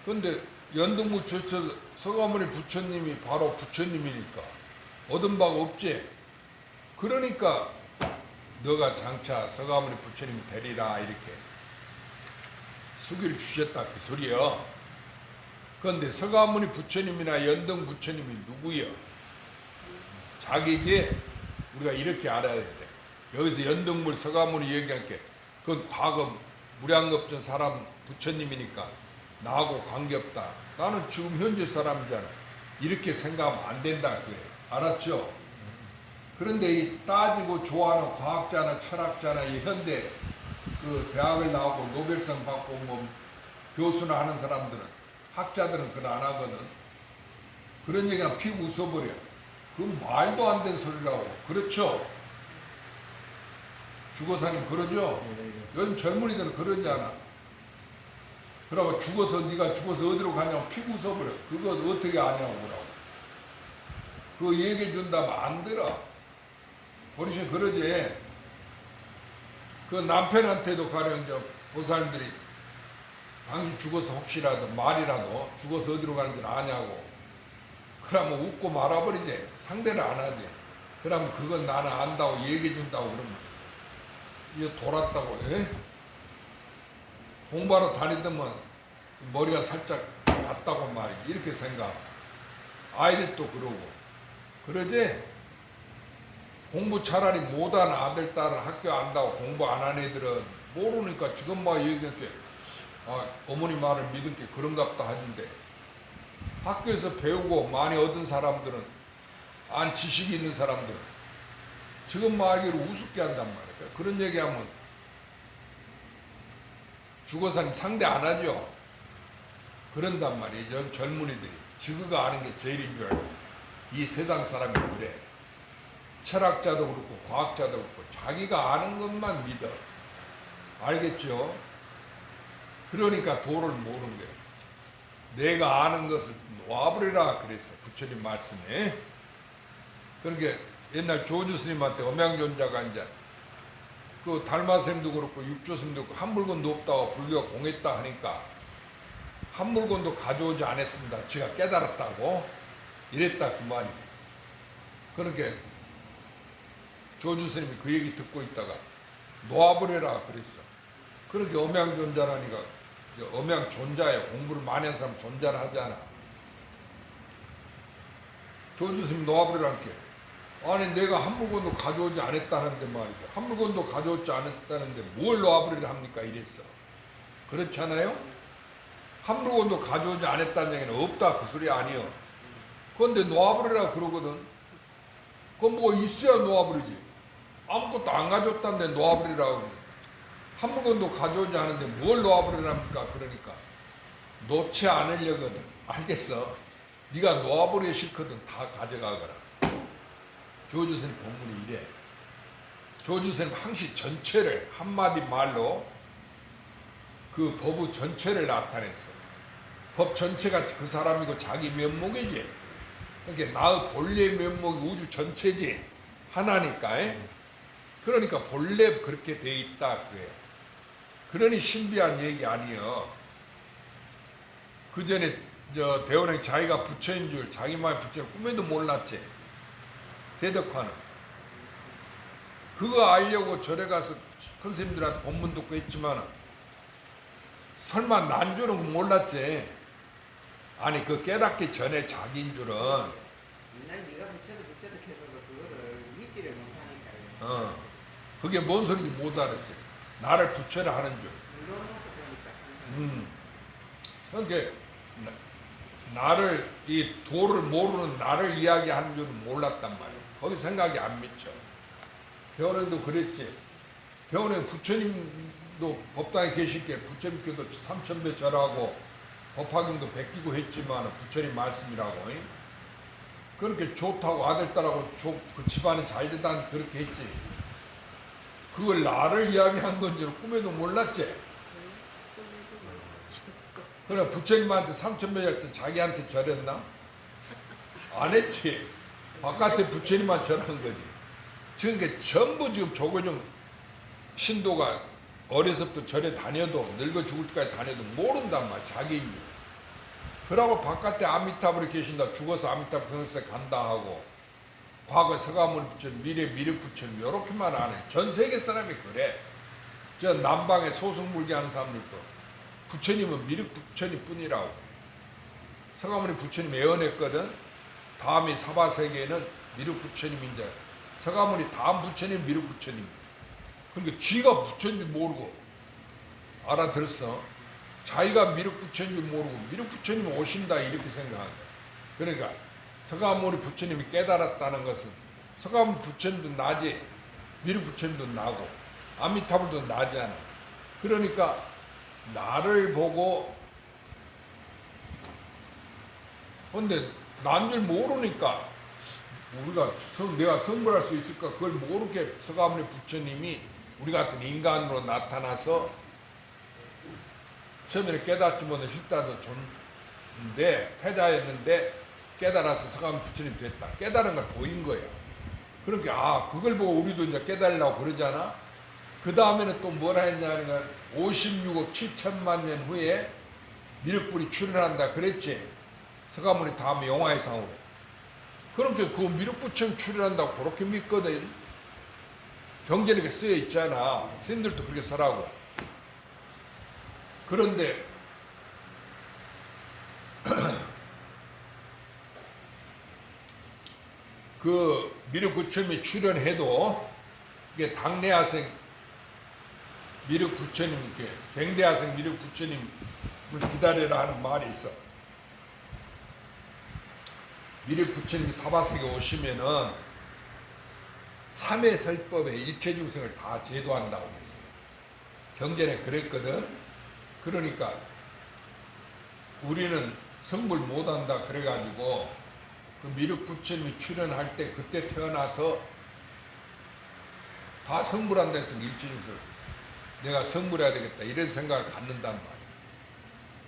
그런데 연등불 초소 서가모니 부처님이 바로 부처님이니까 얻은 바가 없지. 그러니까 너가 장차 서가모니 부처님이 되리라 이렇게 수기를 주셨다 그 소리요. 그런데 서가모니 부처님이나 연등 부처님이 누구요? 자기지. 우리가 이렇게 알아야 돼. 여기서 연등물 서가모니 얘기할 게 그건 과거 무량겁전 사람 부처님이니까 나하고 관계없다. 나는 지금 현재 사람이잖아. 이렇게 생각하면 안 된다 그거예요. 알았죠? 그런데 이 따지고 좋아하는 과학자나 철학자나 이 현대 그 대학을 나오고 노벨상 받고 뭐 교수나 하는 사람들은 학자들은 그걸 안 하거든. 그런 얘기가 피 웃어버려. 그건 말도 안 되는 소리라고. 그렇죠? 주거사님 그러죠? 요즘 젊은이들은 그러지 않아. 그러고 네가 죽어서 어디로 가냐고 피 웃어버려. 그거 어떻게 아냐고 그러고. 그거 얘기해 준다면 안 들어. 어르신 그러지. 그 남편한테도 가령 이제 보살님들이 당신 죽어서 혹시라도 말이라도 죽어서 어디로 가는지 아냐고. 그러면 웃고 말아버리지. 상대를 안 하지. 그러면 그건 나는 안다고 얘기해 준다고 그러면 이거 돌았다고. 공부하러 다니더만 머리가 살짝 갔다고 말이지. 이렇게 생각. 아이들도 그러고. 그러지? 공부 차라리 못한 아들, 딸은 학교 안다고 공부 안 한 애들은 모르니까 지금 막 얘기할게. 어머니 말을 믿은 게 그런갑다 하는데 학교에서 배우고 많이 얻은 사람들은 안 지식이 있는 사람들은 지금 말기를 우습게 한단 말이야. 그런 얘기하면 죽어서는 상대 안 하죠. 그런단 말이에요. 젊은이들이 지그가 아는 게 제일인 줄 알고 이 세상 사람이 그래. 철학자도 그렇고 과학자도 그렇고 자기가 아는 것만 믿어. 알겠죠? 그러니까 도를 모르는 거예요. 내가 아는 것을 놔버리라 그랬어. 부처님 말씀에. 그러니까 옛날 조주 스님한테 엄양존자가 이제 그 달마스님도 그렇고 육조스님도 그렇고 한 물건도 없다고 불교가 공했다 하니까 한 물건도 가져오지 않았습니다. 제가 깨달았다고 이랬다 그 말이. 그러니까 조주 스님이 그 얘기 듣고 있다가 놓아버려라 그랬어. 그렇게 엄양존자라니까 엄양존자예요. 공부를 많이 한 사람 존자를 하잖아. 조주 스님 놓아버리라는 게 아니 내가 한 물건도 가져오지 않았다는데 말이죠. 한 물건도 가져오지 않았다는데 뭘 놓아버리려 합니까? 이랬어. 그렇잖아요? 한 물건도 가져오지 않았다는 얘기는 없다 그 소리 아니요. 그런데 놓아버리라 그러거든. 그건 뭐 있어야 놓아버리지. 아무것도 안 가져왔다는데 놓아버리라고 그래. 한 물건도 가져오지 않은데 뭘 놓아버리랍니까? 그러니까 놓지 않으려거든. 알겠어? 네가 놓아버리기 싫거든. 다 가져가거라. 조주스님 본문이 이래. 조주스님 항시 전체를 한마디 말로 그 법의 전체를 나타냈어. 법 전체가 그 사람이고 자기 면목이지. 그러니까 나의 본래 면목이 우주 전체지. 하나니까. 그러니까 본래 그렇게 돼 있다. 그래. 그러니 신비한 얘기 아니여. 그 전에 저 대원행 자기가 부처인 줄 자기만의 부처를 꿈에도 몰랐지. 대덕화는 그거 알려고 절에 가서 큰 스님들한테 법문 듣고 했지만 설마 난 줄은 몰랐지. 아니 그 깨닫기 전에 자기인 줄은 옛날 네가 부처도 해서도 그거를 믿지를 못하니까요. 그게 뭔 소리인지 못 알았지. 나를 부처라 하는 줄. 물러놓고 보니까 그러니까 나를 이 도를 모르는 나를 이야기하는 줄은 몰랐단 말이야. 거기 생각이 안 미쳐. 대원행도 그랬지. 대원행 부처님도 법당에 계실 게 부처님께도 3000배 절하고 법화경도 베끼고 했지만 부처님 말씀이라고. 그렇게 좋다고 아들 딸하고 그 집안이 잘 된다는 그렇게 했지. 그걸 나를 이야기한 건지는 꿈에도 몰랐지. 그래 부처님한테 3000배 절 때 자기한테 절했나? 안 했지. 바깥에 부처님만 절한 거지. 그러니까 전부 지금 조계종 신도가 어려서부터 절에 다녀도 늙어 죽을 때까지 다녀도 모른단 말이야. 자기인 줄. 그러고 바깥에 아미타불이 계신다. 죽어서 아미타불 그런데 간다 하고 과거 서가모니 부처님, 미래 미륵 부처님 이렇게만 안 해. 전 세계 사람이 그래. 저 남방에 소승불기 하는 사람들도 부처님은 미륵 부처님 뿐이라고. 서가모니 부처님 애원했거든. 다음에 사바세계에는 미륵 부처님인 줄. 서가모니 다음 부처님 미륵 부처님. 그러니까 쥐가 부처님 모르고 알아들었어. 자기가 미륵 부처님 줄 모르고 미륵 부처님 오신다 이렇게 생각한다. 그러니까 서가모니 부처님이 깨달았다는 것은 서가모니 부처님도 나지 미륵 부처님도 나고 아미타불도 나잖아. 그러니까 나를 보고 근데 난 줄 모르니까 우리가 내가 성불할 수 있을까 그걸 모르게 서가모니 부처님이 우리 같은 인간으로 나타나서 처음에는 깨닫지 못한 실다도 존데 패자였는데 깨달아서 서가모니 부처님 됐다. 깨달은 걸 보인 거예요. 그러니까 그걸 보고 우리도 이제 깨달으려고 그러잖아. 그 다음에는 또 뭐라 했냐는 건 56억 7천만 년 후에 미륵불이 출현한다 그랬지. 서가모니 다음에 용화의상으로. 그러니까 그 미륵부처님 출현한다고 그렇게 믿거든. 경전에 이렇게 쓰여 있잖아. 스님들도 그렇게 쓰라고. 그런데 그 미륵부처님이 출현해도 이게 당내하생 미륵부처님 이렇게 갱대하생 미륵부처님을 기다리라 하는 말이 있어. 미륵부처님이 사바세계 오시면은 삼해설법에 일체중생을 다 제도한다고 했어요. 경전에 그랬거든. 그러니까 우리는 성불 못한다 그래가지고 그 미륵부처님이 출현할 때 그때 태어나서 다 성불한다 해서 일체중생 내가 성불해야 되겠다 이런 생각을 갖는단 말이야.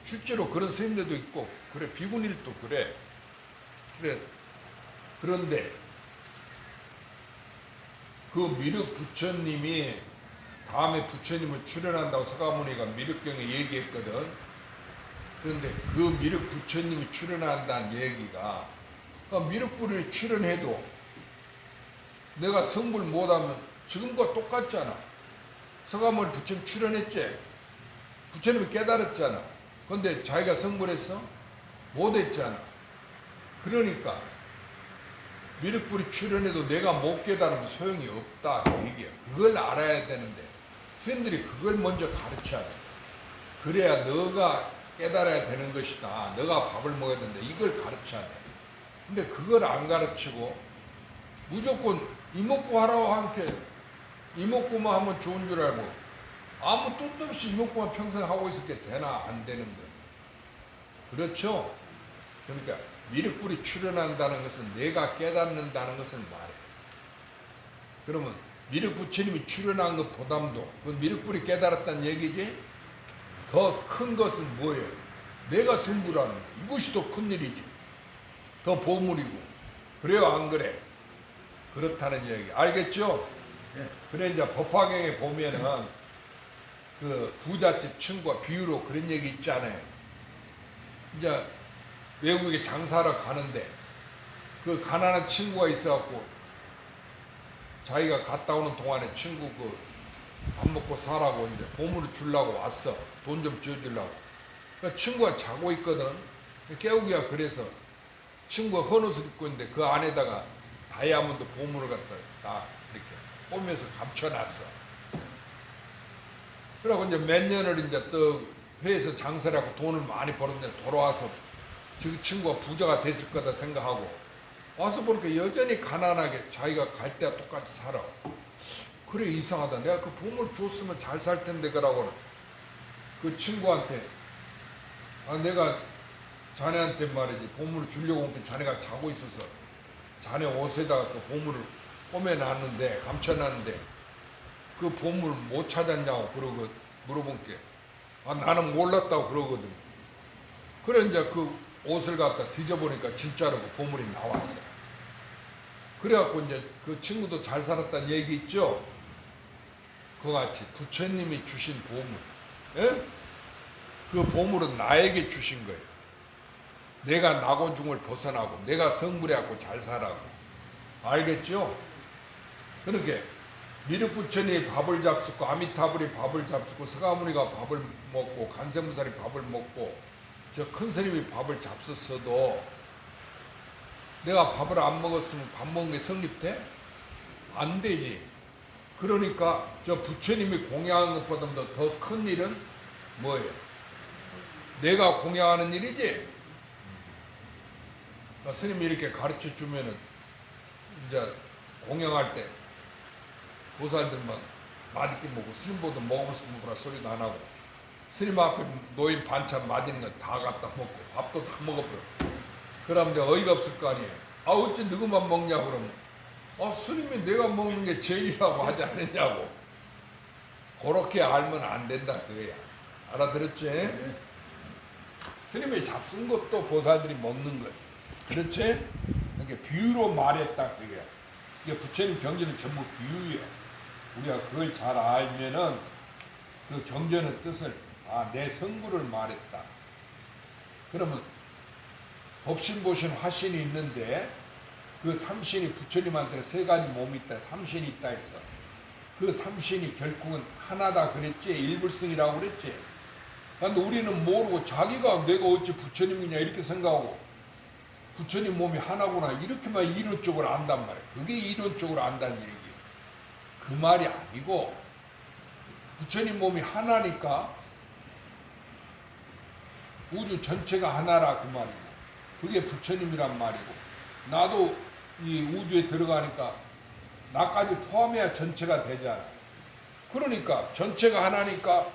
실제로 그런 스님들도 있고 그래 비구닐도 그래. 그런데 그 미륵 부처님이 다음에 부처님을 출연한다고 서가모니가 미륵경에 얘기했거든. 그런데 그 미륵 부처님이 출연한다는 얘기가 그러니까 미륵불이 출연해도 내가 성불 못하면 지금과 똑같잖아. 서가모니 부처님 출연했지. 부처님이 깨달았잖아. 근데 자기가 성불했어? 못했잖아. 그러니까 미륵불이 출연해도 내가 못 깨달으면 소용이 없다 그 얘기야. 그걸 알아야 되는데 스님들이 그걸 먼저 가르쳐야 돼. 그래야 너가 깨달아야 되는 것이다. 너가 밥을 먹어야 된다. 이걸 가르쳐야 돼. 근데 그걸 안 가르치고 무조건 이목구 하라고 한테 이목구만 하면 좋은 줄 알고 아무 뜻도 없이 이목구만 평생 하고 있을 게 되나 안 되는 거야. 그렇죠? 그러니까 미륵불이 출현한다는 것은 내가 깨닫는다는 것을 말해. 그러면 미륵 부처님이 출현한 것보담도 그 미륵불이 깨달았다는 얘기지. 더 큰 것은 뭐예요? 내가 성불하는 거. 이것이 더 큰 일이지. 더 보물이고. 그래요 안 그래? 그렇다는 얘기. 알겠죠? 예. 그래 이제 법화경에 보면은 그 부잣집 친구가 비유로 그런 얘기 있잖아요. 이제 외국에 장사하러 가는데 그 가난한 친구가 있어갖고 자기가 갔다 오는 동안에 친구 그 밥 먹고 사라고 이제 보물을 주려고 왔어. 돈 좀 지어주려고. 그 친구가 자고 있거든. 깨우기가 그래서 친구가 헌옷을 입고 있는데 그 안에다가 다이아몬드 보물을 갖다 딱 이렇게 꼬면서 감춰놨어. 그러고 이제 몇 년을 이제 또 회에서 장사를 하고 돈을 많이 벌었는데 돌아와서 그 친구가 부자가 됐을 거다 생각하고 와서 보니까 여전히 가난하게 자기가 갈 때와 똑같이 살아. 그래 이상하다. 내가 그 보물 줬으면 잘 살 텐데 그러고는 그 친구한테 내가 자네한테 말이지 보물을 주려고 온 게 자네가 자고 있어서 자네 옷에다가 그 보물을 꼬매놨는데 감춰놨는데 그 보물 못 찾았냐고 그러고 물어본 게 나는 몰랐다고 그러거든. 그래 이제 그 옷을 갖다 뒤져보니까 진짜로 그 보물이 나왔어. 그래갖고 이제 그 친구도 잘 살았다는 얘기 있죠. 그와 같이 부처님이 주신 보물, 예? 그 보물은 나에게 주신 거예요. 내가 낙오중을 벗어나고 내가 성불해갖고 잘 살라고. 알겠죠? 그러니까 미륵부처님이 밥을 잡수고 아미타불이 밥을 잡수고 서가모니가 밥을 먹고 간세무살이 밥을 먹고 저 큰 스님이 밥을 잡sus어도 내가 밥을 안 먹었으면 밥 먹은 게 성립돼? 안 되지. 그러니까 저 부처님이 공양하는 것보다도 더 큰 일은 뭐예요? 내가 공양하는 일이지. 그러니까 스님이 이렇게 가르쳐 주면은 이제 공양할 때 보살들만 맛있게 먹고 스님보다 먹고 싶은 거라 소리도 안 하고 스님 앞에 놓인 반찬 맛있는 거 다 갖다 먹고 밥도 다 먹어버려. 그러면 이제 어이가 없을 거 아니에요. 어찌 너희만 먹냐 그러면 스님이 내가 먹는 게 제일이라고 하지 않았냐고. 그렇게 알면 안 된다 그거야. 알아들었지? 네. 스님이 잡순 것도 보살들이 먹는 거야. 그렇지? 그러니까 비유로 말했다 그거야. 이게 부처님 경전은 전부 비유야. 우리가 그걸 잘 알면은 그 경전의 뜻을 내 성불을 말했다. 그러면 법신보신 화신이 있는데 그 삼신이 부처님한테는 세 가지 몸이 있다. 삼신이 있다 했어. 그 삼신이 결국은 하나다 그랬지. 일불승이라고 그랬지. 그런데 우리는 모르고 자기가 내가 어찌 부처님이냐 이렇게 생각하고 부처님 몸이 하나구나 이렇게만 이론적으로 안단 말이야. 그게 이론적으로 안다는 얘기야. 그 말이 아니고 부처님 몸이 하나니까 우주 전체가 하나라 그 말이고 그게 부처님이란 말이고 나도 이 우주에 들어가니까 나까지 포함해야 전체가 되잖아. 그러니까 전체가 하나니까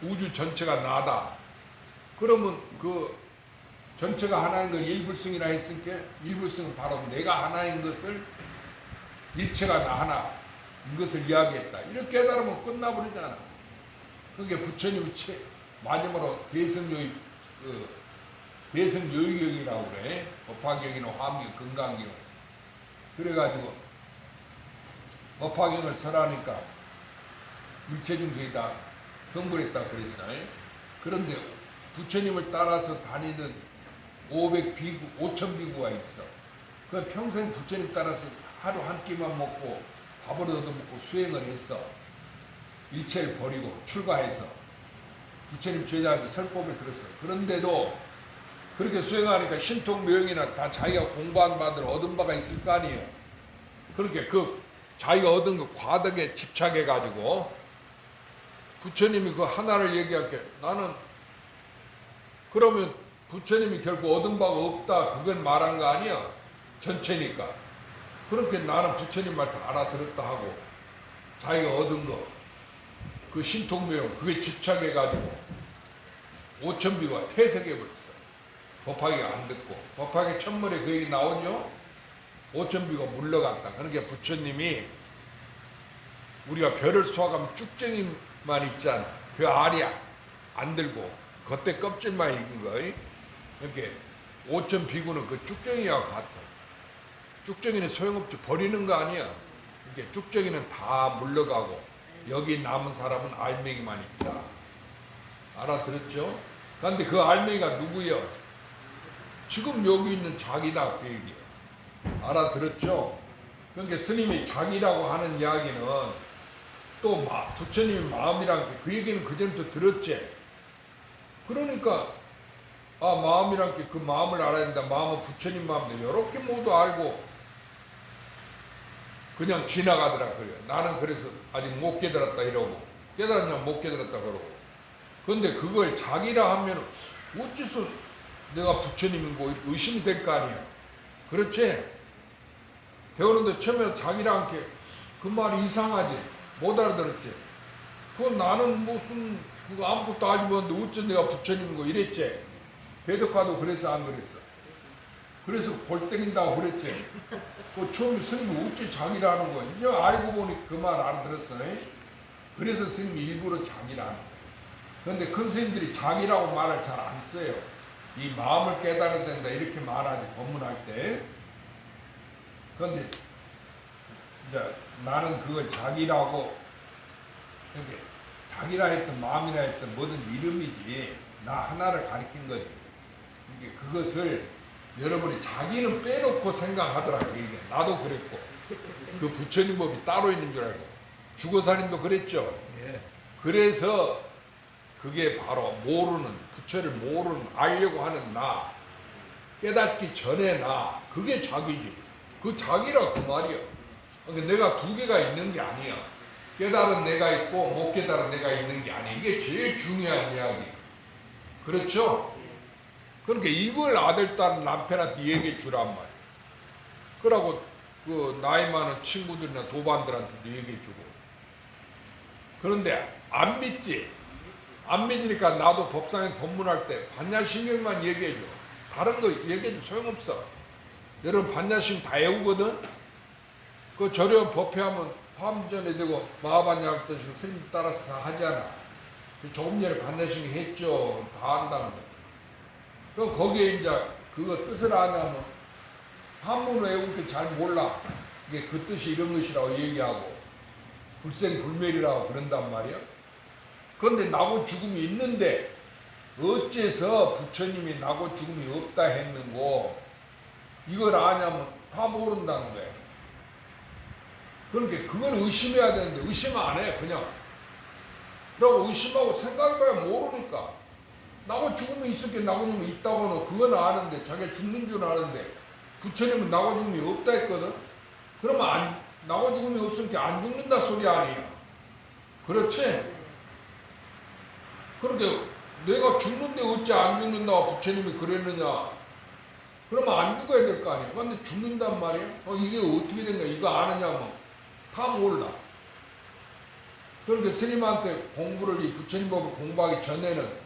우주 전체가 나다. 그러면 그 전체가 하나인 걸 일불승이라 했으니까 일불승은 바로 내가 하나인 것을 일체가 나 하나 이것을 이야기했다. 이렇게 깨달으면 끝나버리잖아. 그게 부처님이 마지막으로 대성요의 대성요의경이라고 그래. 법화경이나 화엄경, 건강경. 그래가지고 법화경을 설하니까 일체중생이 다 성불했다 그랬어. 그런데 부처님을 따라서 다니던 500 비구가 있어. 그 평생 부처님 따라서 하루 한 끼만 먹고 밥을 얻어먹고 수행을 했어. 일체를 버리고 출가해서 부처님 제자한테 설법을 들었어. 그런데도 그렇게 수행하니까 신통묘용이나 다 자기가 공부한 바들 얻은 바가 있을 거 아니에요. 그렇게 그 자기가 얻은 그 과덕에 집착해가지고 부처님이 그 하나를 얘기할게. 나는 그러면 부처님이 결국 얻은 바가 없다. 그건 말한 거 아니야. 전체니까. 그렇게 나는 부처님 말 다 알아들었다 하고 자기가 얻은 거 그 신통묘용 그게 집착해가지고 5000비가 퇴색해버렸어. 법화기가 안 듣고 법화기 천문에 그 얘기 나오죠. 5000비가 물러갔다. 그러니까 부처님이 우리가 별을 수확하면 쭉정이만 있잖아. 그 알이 안 들고 겉에 껍질만 익은 거. 이렇게 5000비구는 그 쭉정이와 같아. 쭉정이는 소용없지. 버리는 거 아니야. 이렇게 쭉정이는 다 물러가고 여기 남은 사람은 알맹이만 있다. 알아들었죠? 그런데 그 알맹이가 누구요? 지금 여기 있는 자기다 그 얘기예요. 알아들었죠? 그러니까 스님이 자기라고 하는 이야기는 또 부처님의 마음이란 게 그 얘기는 그전부터 들었지. 그러니까 마음이란 게 그 마음을 알아야 된다. 마음은 부처님 마음인데 이렇게 모두 알고 그냥 지나가더라 그래요. 나는 그래서 아직 못 깨달았다 이러고 깨달았냐 못 깨달았다 그러고. 그런데 그걸 자기라 하면 어째서 내가 부처님인 거 의심될 거 아니야. 그렇지? 배우는데 처음에 자기라 한 게 그 말이 이상하지. 못 알아들었지. 그건 나는 무슨 그거 아무것도 알지 못하는데 어째 내가 부처님인 거 이랬지. 배덕화도 그래서 안 그랬어. 그래서 골 때린다고 그랬지. 그 처음에 스님이 어째 자기라는 거야. 이제 알고 보니 그 말 알아들었어. 그래서 스님이 일부러 자기라는 거야. 그런데 큰 스님들이 자기라고 말을 잘 안 써요. 이 마음을 깨달아야 된다 이렇게 말하지 법문할 때. 그런데 이제 나는 그걸 자기라고 이렇게 자기라 했던 마음이라 했던 뭐든 이름이지 나 하나를 가리킨 거지. 이게 그것을 여러분이 자기는 빼놓고 생각하더라고. 이게 나도 그랬고 그 부처님 법이 따로 있는 줄 알고 주거사님도 그랬죠. 예. 그래서 그게 바로 모르는 부처를 모르는 알려고 하는 나 깨닫기 전에 나 그게 자기지. 그 자기라 그 말이야. 그러니까 내가 두 개가 있는 게 아니야. 깨달은 내가 있고 못 깨달은 내가 있는 게 아니야. 이게 제일 중요한 이야기. 그렇죠? 그러니까 이걸 아들, 딸, 남편한테 얘기해 주란 말이야. 그러고 그 나이 많은 친구들이나 도반들한테도 얘기해 주고. 그런데 안 믿지. 안 믿으니까 나도 법상에서 법문할 때 반야신경만 얘기해 줘. 다른 거 얘기해 줘 소용없어. 여러분 반야신경 다 외우거든. 그 저렴 법회하면 화엄전에 되고 마하반야학도식 스님 따라서 다 하잖아. 조금 전에 반야신경 했죠. 다 한다는 거. 그럼 거기에 이제 그거 뜻을 아냐면 한문을 외울 게 잘 몰라. 이게 그 뜻이 이런 것이라고 얘기하고 불생불멸이라고 그런단 말이야. 그런데 나고 죽음이 있는데 어째서 부처님이 나고 죽음이 없다 했는고 이걸 아냐면 다 모른다는 거야. 그러니까 그걸 의심해야 되는데 의심 안 해. 그냥 그러고 의심하고 생각해봐야 모르니까. 나고 죽음이 있었게 나고 죽음이 있다고는 그건 아는데 자기가 죽는 줄 아는데 부처님은 나고 죽음이 없다 했거든. 그러면 나고 죽음이 없으니까 안 죽는다 소리 아니야. 그렇지? 그렇게 내가 죽는데 어찌 안 죽는다 부처님이 그랬느냐. 그러면 안 죽어야 될 거 아니야. 근데 죽는단 말이야. 이게 어떻게 된 거야. 이거 아느냐면 다 몰라. 그러니까 스님한테 공부를 이 부처님 법을 공부하기 전에는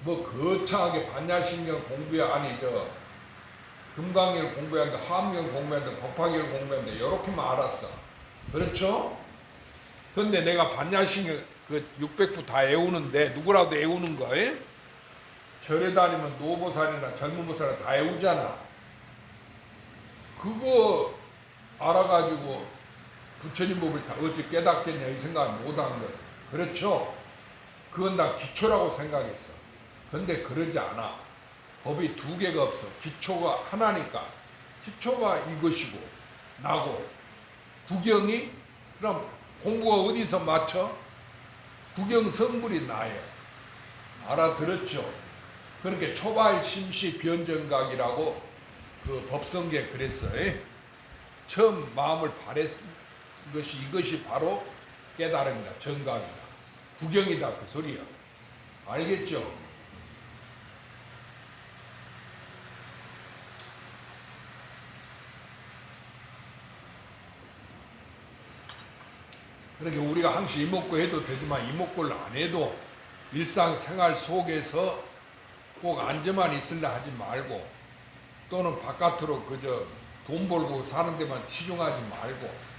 뭐 거창하게 반야신경 공부야 아니죠. 금강경을 공부해야 한다, 화엄경 공부해야 한다, 법화경을 공부해야 한다 이렇게만 알았어. 그렇죠? 그런데 내가 반야신경 그 600부 다 애우는데 누구라도 애우는 거. 예? 절에 다니면 노보살이나 젊은 보살 다 애우잖아. 그거 알아가지고 부처님 법을 다 어찌 깨닫겠냐 이 생각을 못한 거예요. 그렇죠? 그건 다 기초라고 생각했어. 근데 그러지 않아. 법이 두 개가 없어. 기초가 하나니까. 기초가 이것이고 나고 구경이 그럼 공부가 어디서 맞춰? 구경 성불이 나예요. 알아들었죠? 그렇게 초발 심시 변정각이라고 그 법성계에 그랬어요. 처음 마음을 바랬은 것이 이것이 바로 깨달음이다. 정각이다. 구경이다. 그 소리야. 알겠죠? 그러니까 우리가 항상 이목구 해도 되지만 이목구를 안 해도 일상생활 속에서 꼭 앉아만 있으려 하지 말고 또는 바깥으로 그저 돈 벌고 사는 데만 치중하지 말고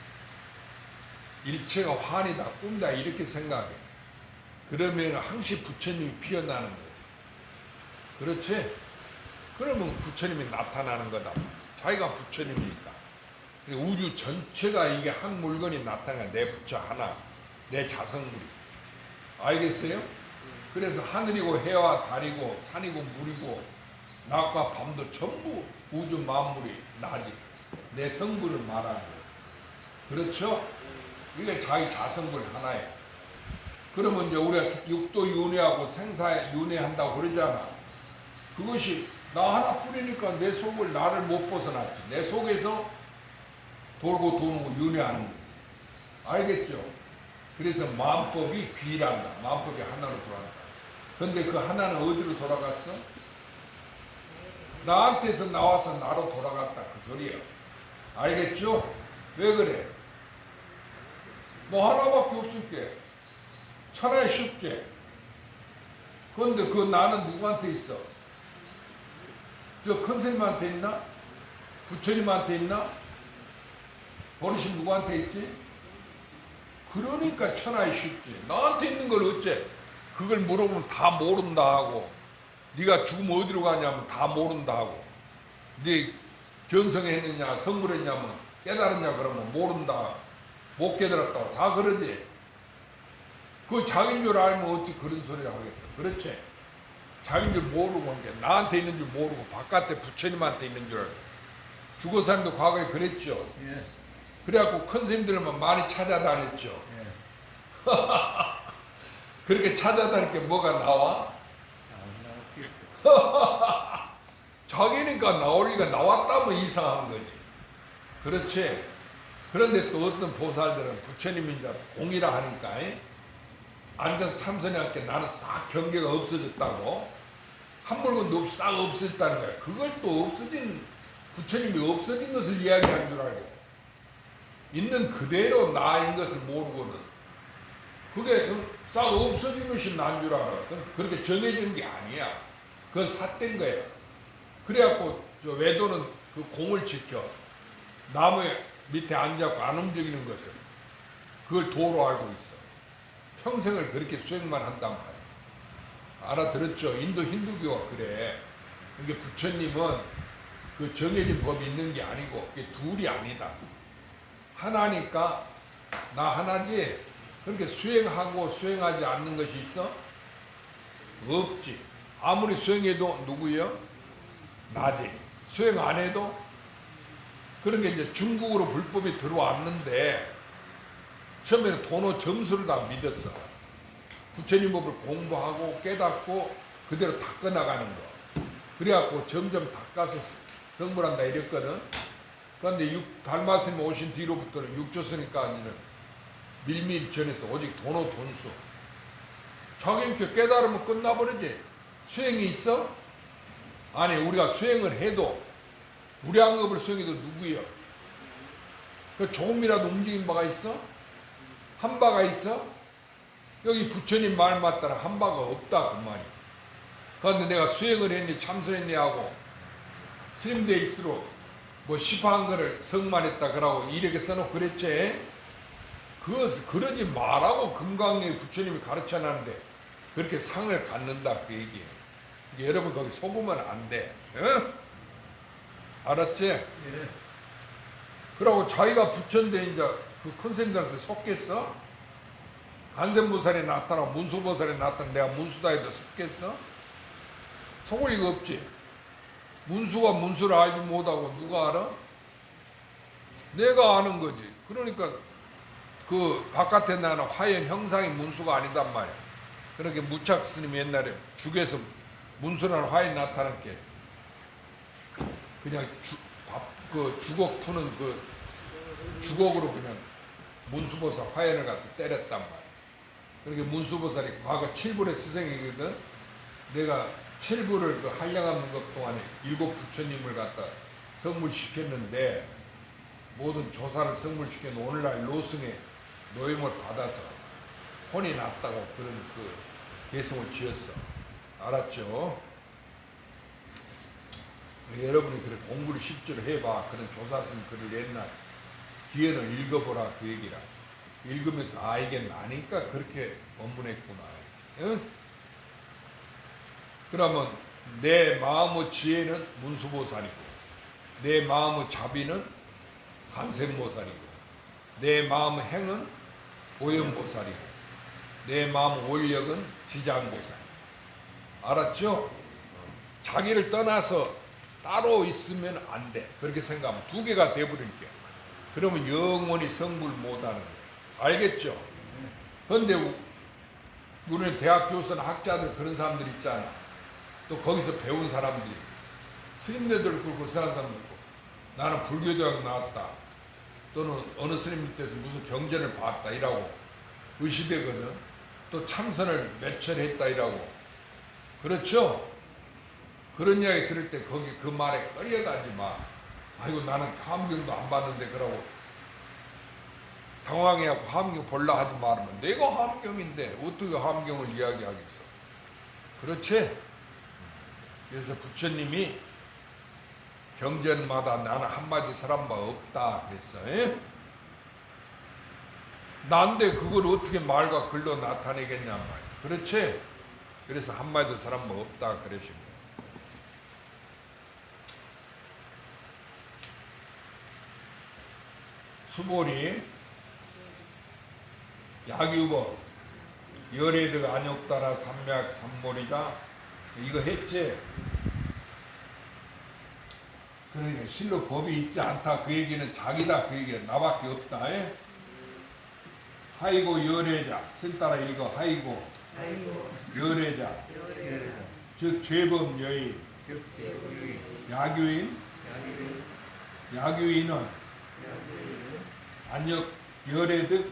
일체가 환이다 꿈이다 이렇게 생각해. 그러면 항시 부처님이 피어나는 거지. 그렇지? 그러면 부처님이 나타나는 거다. 자기가 부처님이니까. 우주 전체가 이게 한 물건이 나타나. 내 부처 하나, 내 자성물이. 알겠어요? 그래서 하늘이고 해와 달이고 산이고 물이고 낮과 밤도 전부 우주 만물이 나지. 내 성불을 말하는 거예요. 그렇죠? 이게 자기 자성불 하나예요. 그러면 이제 우리가 육도 윤회하고 생사 윤회한다고 그러잖아. 그것이 나 하나뿐이니까 내 속을 나를 못 벗어났지. 내 속에서 돌고 도는 윤회하는 거지. 알겠죠? 그래서 마음법이 귀란다. 마음법이 하나로 돌아간다. 근데 그 하나는 어디로 돌아갔어? 나한테서 나와서 나로 돌아갔다. 그 소리야. 알겠죠? 왜 그래? 뭐 하나밖에 없을게. 천하의 십제. 그런데 그 나는 누구한테 있어? 저 큰 스님한테 있나? 부처님한테 있나? 버리신 누구한테 있지? 그러니까 천하의 십제. 나한테 있는 걸 어째? 그걸 물어보면 다 모른다 하고 네가 죽으면 어디로 가냐면 다 모른다 하고 네 견성했느냐 성불했냐면 깨달았냐 그러면 모른다 못 깨달았다고 다 그러지. 그 자기인 줄 알면 어찌 그런 소리를 하겠어. 그렇지? 자기인 줄 모르고 이제 나한테 있는 줄 모르고 바깥에 부처님한테 있는 줄 알고 주거사님도 과거에 그랬죠. 예. 그래갖고 큰 스님들만 많이 찾아다녔죠. 예. 그렇게 찾아다닐 게 뭐가 나와? 자기니까 나올 리가 나왔다면 이상한 거지. 그렇지? 그런데 또 어떤 보살들은 부처님인 줄 공이라 하니까 앉아서 참선해할게 나는 싹 경계가 없어졌다고 한 물건도 없이 싹 없어졌다는 거야. 그걸 또 없어진 부처님이 없어진 것을 이야기한 줄 알고 있는 그대로 나인 것을 모르고는 그게 싹 없어진 것이 난 줄 알아. 그렇게 정해진 게 아니야. 그건 삿된 거야. 그래갖고 저 외도는 그 공을 지켜 나무 밑에 앉아갖고 안 움직이는 것을 그걸 도로 알고 있어. 평생을 그렇게 수행만 한단 말이야. 알아들었죠? 인도 힌두교가 그래. 이게 부처님은 그 정해진 법이 있는 게 아니고 이게 둘이 아니다. 하나니까 나 하나지. 그렇게 수행하고 수행하지 않는 것이 있어? 없지. 아무리 수행해도 누구요? 나지. 수행 안 해도 그런 게 이제 중국으로 불법이 들어왔는데 처음에는 도노 점수를 다 믿었어. 부처님 법을 공부하고 깨닫고 그대로 닦아나가는 거. 그래갖고 점점 닦아서 성불한다 이랬거든. 그런데 달마스님 오신 뒤로부터는 육조스니까지는 밀밀 전해서 오직 도노 돈수. 자기한테 깨달으면 끝나버리지. 수행이 있어? 아니 우리가 수행을 해도 무량겁을 수행해도 누구요? 그 조금이라도 움직인 바가 있어? 한 바가 있어? 여기 부처님 말 맞다라 한 바가 없다 그 말이. 그런데 내가 수행을 했니 참선했니 하고 스님대일수록 뭐 시파한 거를 성만했다 그러고 이렇게 써놓고 그랬지. 그러지 말라고 금강에 부처님이 가르쳐놨는데 그렇게 상을 갖는다 그 얘기예요. 이게 여러분 거기 속으면 안 돼. 어? 알았지? 예. 그러고 자기가 부처인데 이제 그 큰스님들한테 속겠어? 간센보살이 나타나고 문수보살이 나타나고 내가 문수다 해도 속겠어? 속을 리가 없지. 문수가 문수를 알지 못하고 누가 알아? 내가 아는 거지. 그러니까 그 바깥에 나는 화연 형상이 문수가 아니단 말이야. 그렇게 무착 스님이 옛날에 죽에서 문수라는 화연이 나타났게 그냥 그 주걱 푸는 그 주걱으로 그냥 문수보살 화연을 갖다 때렸단 말이야. 그렇게 문수보살이 과거 7불의 스승이거든. 내가 7불을 그 한량하는 것 동안에 7 부처님을 갖다 성물시켰는데 모든 조사를 성물시켜 오늘날 노승의 노임을 받아서 혼이 났다고 그런 그 예성을 지었어. 알았죠? 여러분이 그래 공부를 실제로 해봐. 그런 조사선 글을 옛날 기회를 읽어보라 그 얘기라. 읽으면서 아 이게 나니까 그렇게 원문했구나. 응? 그러면 내 마음의 지혜는 문수보살이고 내 마음의 자비는 간센보살이고 내 마음의 행은 오연보살이고 내 마음의 원력은 지장보살. 알았죠? 자기를 떠나서 따로 있으면 안 돼. 그렇게 생각하면 두 개가 돼버릴게. 그러면 영원히 성불 못하는 거예요. 알겠죠? 그런데 우리는 대학 교수나 학자들 그런 사람들 있잖아. 또 거기서 배운 사람들이 스님네들 그렇고 세한 사람들 있고 나는 불교대학 나왔다. 또는 어느 스님 밑에서 무슨 경전을 봤다 이라고 의시되거든. 또 참선을 몇철 했다 이라고. 그렇죠? 그런 이야기 들을 때 거기 그 말에 끌려가지 마. 아이고 나는 화엄경도 안 봤는데 그러고 당황해하고 화엄경 볼라 하지 말으면 내가 화엄경인데 어떻게 화엄경을 이야기하겠어. 그렇지? 그래서 부처님이 경전마다 나는 한마디 설한 바 없다 그랬어. 에? 난데 그걸 어떻게 말과 글로 나타내겠냔 말이야. 그렇지? 그래서 한마디도 설한 바 없다 그러신 거야. 수보리 야규법 열애득 안욕따라 삼맥 삼보리다 이거 했지? 그러니까 실로 법이 있지 않다 그 얘기는 자기다 그 얘기야. 나밖에 없다. 에? 하이고 열애자 쓴 따라 읽어. 하이고 열애자 즉 죄범 여인 야규인 야규인은 안욕 열애득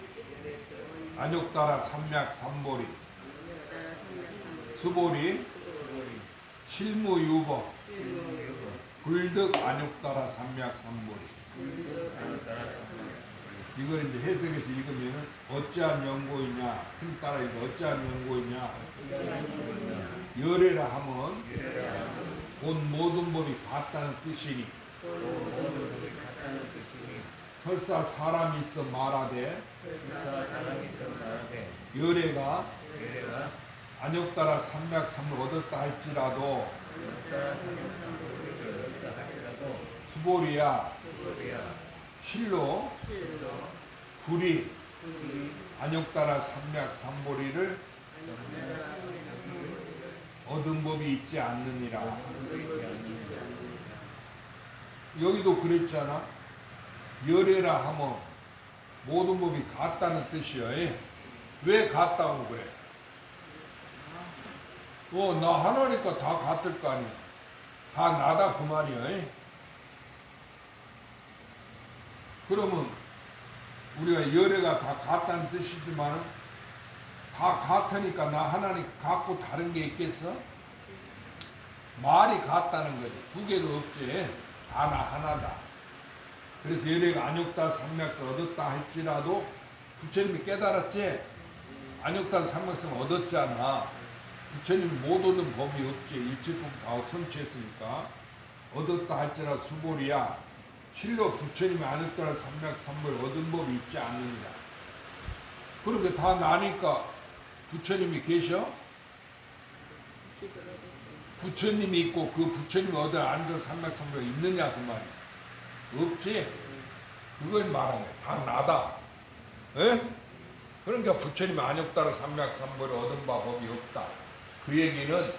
안욕 따라 삼맥 삼보리 수보리 실무유법 불득 안욕 따라 삼맥 삼보리. 이걸 이제 해석해서 읽으면 어찌한 연고이냐 승 따라 이거 어찌한 연고이냐 열애라 하면 곧 모든 법이 같다는 뜻이니 설사 사람이 있어 말하되 열애가 안욕 따라 삼맥 삼을 얻었다 할지라도 수보리야 실로 불이 안욕 따라 삼맥 삼보리를 얻은 법이 있지 않느니라. 여기도 그랬잖아. 열애라 하면 모든 법이 같다는 뜻이야. 왜 같다고 그래? 나 하나니까 다 같을 거 아니야. 다 나다 그 말이야. 그러면 우리가 열애가 다 같다는 뜻이지만 다 같으니까 나 하나니까 같고 다른 게 있겠어? 말이 같다는 거지. 두 개도 없지. 다 나 하나다. 그래서 열애가 안욕다 삼맥을 얻었다 할지라도 부처님이 깨달았지? 안욕다 삼맥을 얻었잖아. 부처님이 못 얻은 법이 없지. 일체법 다 성취했으니까. 얻었다 할지라도 수보리야. 실로 부처님이 안욕다 삼맥 삼보를 얻은 법이 있지 않느니라. 그렇게 다 나니까 부처님이 계셔? 시끄러워. 부처님이 있고 그 부처님이 어디 앉아 삼맥삼보가 있느냐 그 말이야. 없지? 그걸 말하는 거야. 다 나다. 에? 그러니까 부처님이 안욕따라 삼맥삼보를 얻은 바 법이 없다. 그 얘기는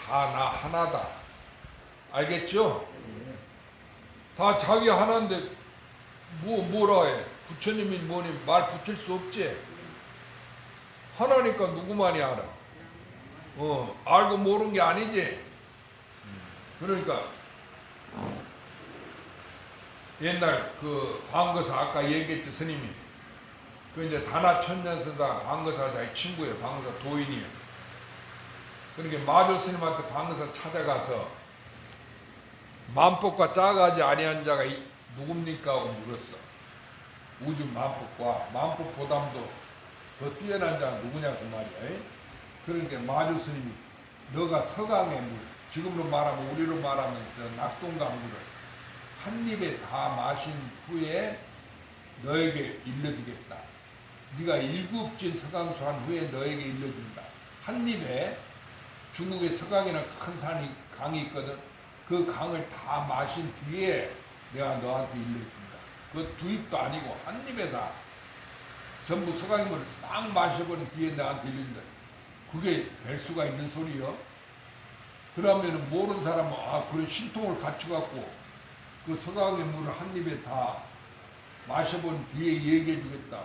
다 나 하나다. 알겠죠? 다 자기 하나인데 뭐라 해? 부처님이 뭐니 말 붙일 수 없지? 하나니까 누구만이 알아? 알고 모르는 게 아니지? 그러니까 옛날 그 방거사 아까 얘기했지 스님이 그 이제 다나천년선사 방거사 자기 친구예요. 방거사 도인이에요. 그러니까 마조 스님한테 방거사 찾아가서 만법과 짜가지 아니한 자가 누굽니까 하고 물었어. 우주 만법과 만법보담도 더 뛰어난 자가 누구냐 그 말이야. 그러니까 마조 스님이 너가 서강의 물, 지금으로 말하면 우리로 말하면 저 낙동강물을 한 입에 다 마신 후에 너에게 일러주겠다. 네가 일곱진 서강수 한 후에 너에게 일러준다. 한 입에 중국의 서강이라는 큰 산이 강이 있거든. 그 강을 다 마신 뒤에 내가 너한테 일러준다. 그 두 입도 아니고 한 입에 다 전부 서강의 물을 싹 마셔버린 뒤에 나한테 일른다. 그게 될 수가 있는 소리요? 그러면은 모르는 사람은 그런 신통을 갖춰갖고 그 서강의 물을 한 입에 다 마셔본 뒤에 얘기해 주겠다.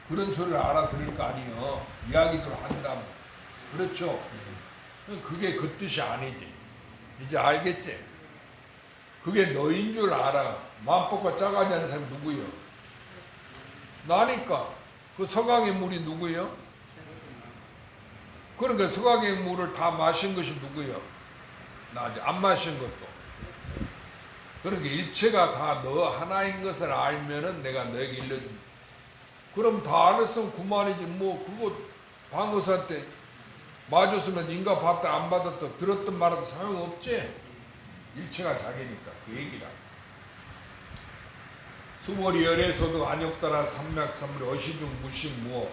그런 소리를 알아들을 거 아니에요. 이야기들 한다면. 그렇죠? 그게 그 뜻이 아니지. 이제 알겠지? 그게 너인 줄 알아. 만법과 짜가지 않는 사람이 누구요? 나니까. 그 서강의 물이 누구요? 그러니까 서강의 물을 다 마신 것이 누구요? 나 아직 안 마신 것도. 그러니까 일체가 다 너 하나인 것을 알면은 내가 너에게 일러준다. 그럼 다 알았으면 그만이지. 뭐 그거 방어사한테 맞았으면 인가 봤다 안 받았다 들었든 말아도 소용없지. 일체가 자기니까 그 얘기다. 수보리 열에서도 안욕따라 삼맥삼물 어시중 무식 무엇.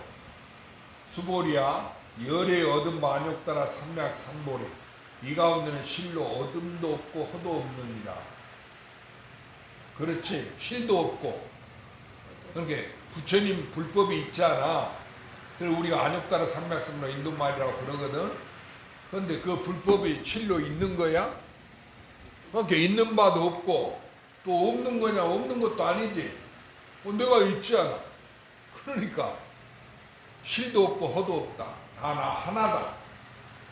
수보리야 열에 얻은 바 안욕따라 삼맥삼보리. 이 가운데는 실로 얻음도 없고 허도 없느니라. 그렇지. 실도 없고. 그러니까 부처님 불법이 있잖아. 그래서 우리가 안욕따라 삼맥삼로 인도말이라고 그러거든. 그런데 그 불법이 실로 있는 거야? 그러니까 있는 바도 없고 또 없는 거냐? 없는 것도 아니지. 내가 있지 않아. 그러니까 실도 없고 허도 없다. 다 나 하나다.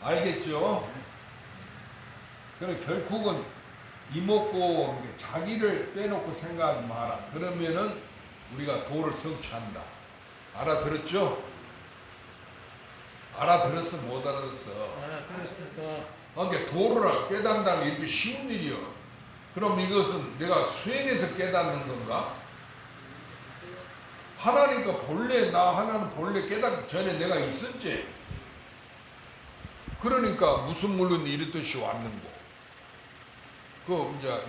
알겠죠? 그래 결국은 이먹고 자기를 빼놓고 생각하지 마라. 그러면은 우리가 도를 성취한다. 알아들었죠? 알아들었어? 못 알아들었어? 알아들었어. 그러니까 도를 깨닫는다는 게 이렇게 쉬운 일이요. 그럼 이것은 내가 수행해서 깨닫는 건가? 하나니까 본래 나 하나는 본래 깨닫기 전에 내가 있었지. 그러니까 무슨 물론 이르듯이 왔는고. 그 이제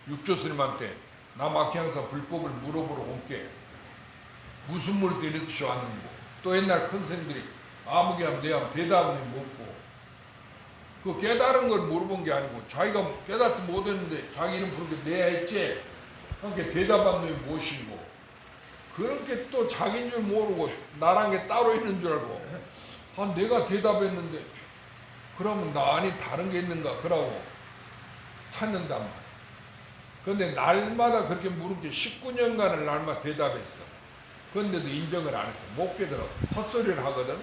육조 스님한테 남학향사 불법을 물어보러 온게 무슨 물도 이르듯이 왔는고. 또 옛날 큰 스님들이 아무개 하면 내가 대답은 못고. 그 깨달은 걸 물어본 게 아니고 자기가 깨닫지 못했는데 자기 이름 부르게 내야 했지. 그러니까 대답한 놈이 무엇이고. 그렇게 또 자기인 줄 모르고 나란 게 따로 있는 줄 알고 내가 대답했는데 그러면 나 안에 다른 게 있는가 그러고 찾는단 말이야. 그런데 날마다 그렇게 물은 게 19년간을 날마다 대답했어. 그런데도 인정을 안 했어. 못 깨달아. 헛소리를 하거든.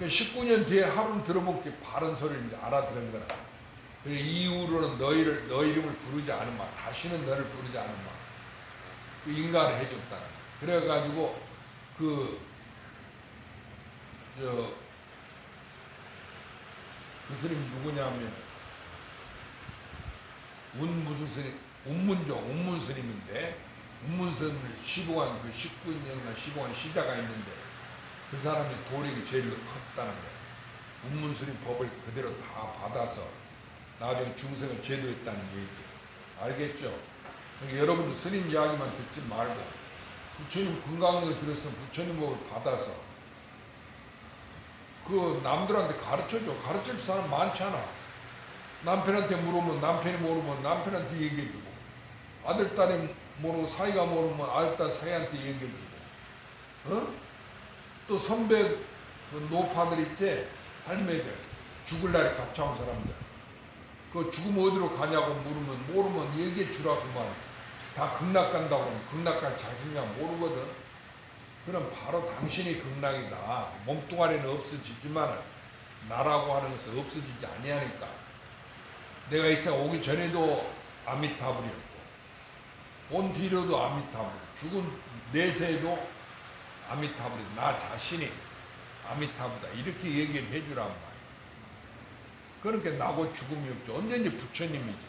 19년 뒤에 하루는 들어본 게 바른 소리를 이제 알아들은 거라. 그래 이후로는 너 이름을 부르지 않은 마. 다시는 너를 부르지 않은 마. 그 인가를 해줬다. 그래가지고 그 스님 누구냐면 무슨 스님 운문 스님인데 운문 스님을 시봉한 그 19년간 시봉한 시자가 있는데 그 사람이 도력이 제일 컸다는 거예요. 운문 스님 법을 그대로 다 받아서 나중에 중생을 제도했다는 얘기. 알겠죠? 그러니까 여러분도 스님 이야기만 듣지 말고 부처님 건강을 들어서 부처님 법을 받아서 그 남들한테 가르쳐줘. 가르칠 사람 많잖아. 남편한테 물으면 남편이 모르면 남편한테 얘기해주고, 아들 딸이 모르고 사이가 모르면 아들 딸 사이한테 얘기해주고, 어? 또 선배 그 노파들 있지, 할매들 죽을 날에 같이 온 사람들, 그 죽으면 어디로 가냐고 물으면 모르면 얘기해 주라고만. 다 극락 간다고 하면 극락갈 자신이야 모르거든. 그럼 바로 당신이 극락이다. 몸뚱아리는 없어지지만 나라고 하는 것은 없어지지 아니하니까. 내가 이 세상 오기 전에도 아미타불이었고 온 뒤로도 아미타불, 죽은 내세에도 아미타불이, 나 자신이 아미타불이다 이렇게 얘기를 해주란 말이야. 그러니까 나고 죽음이 없죠. 언제든지 부처님이지.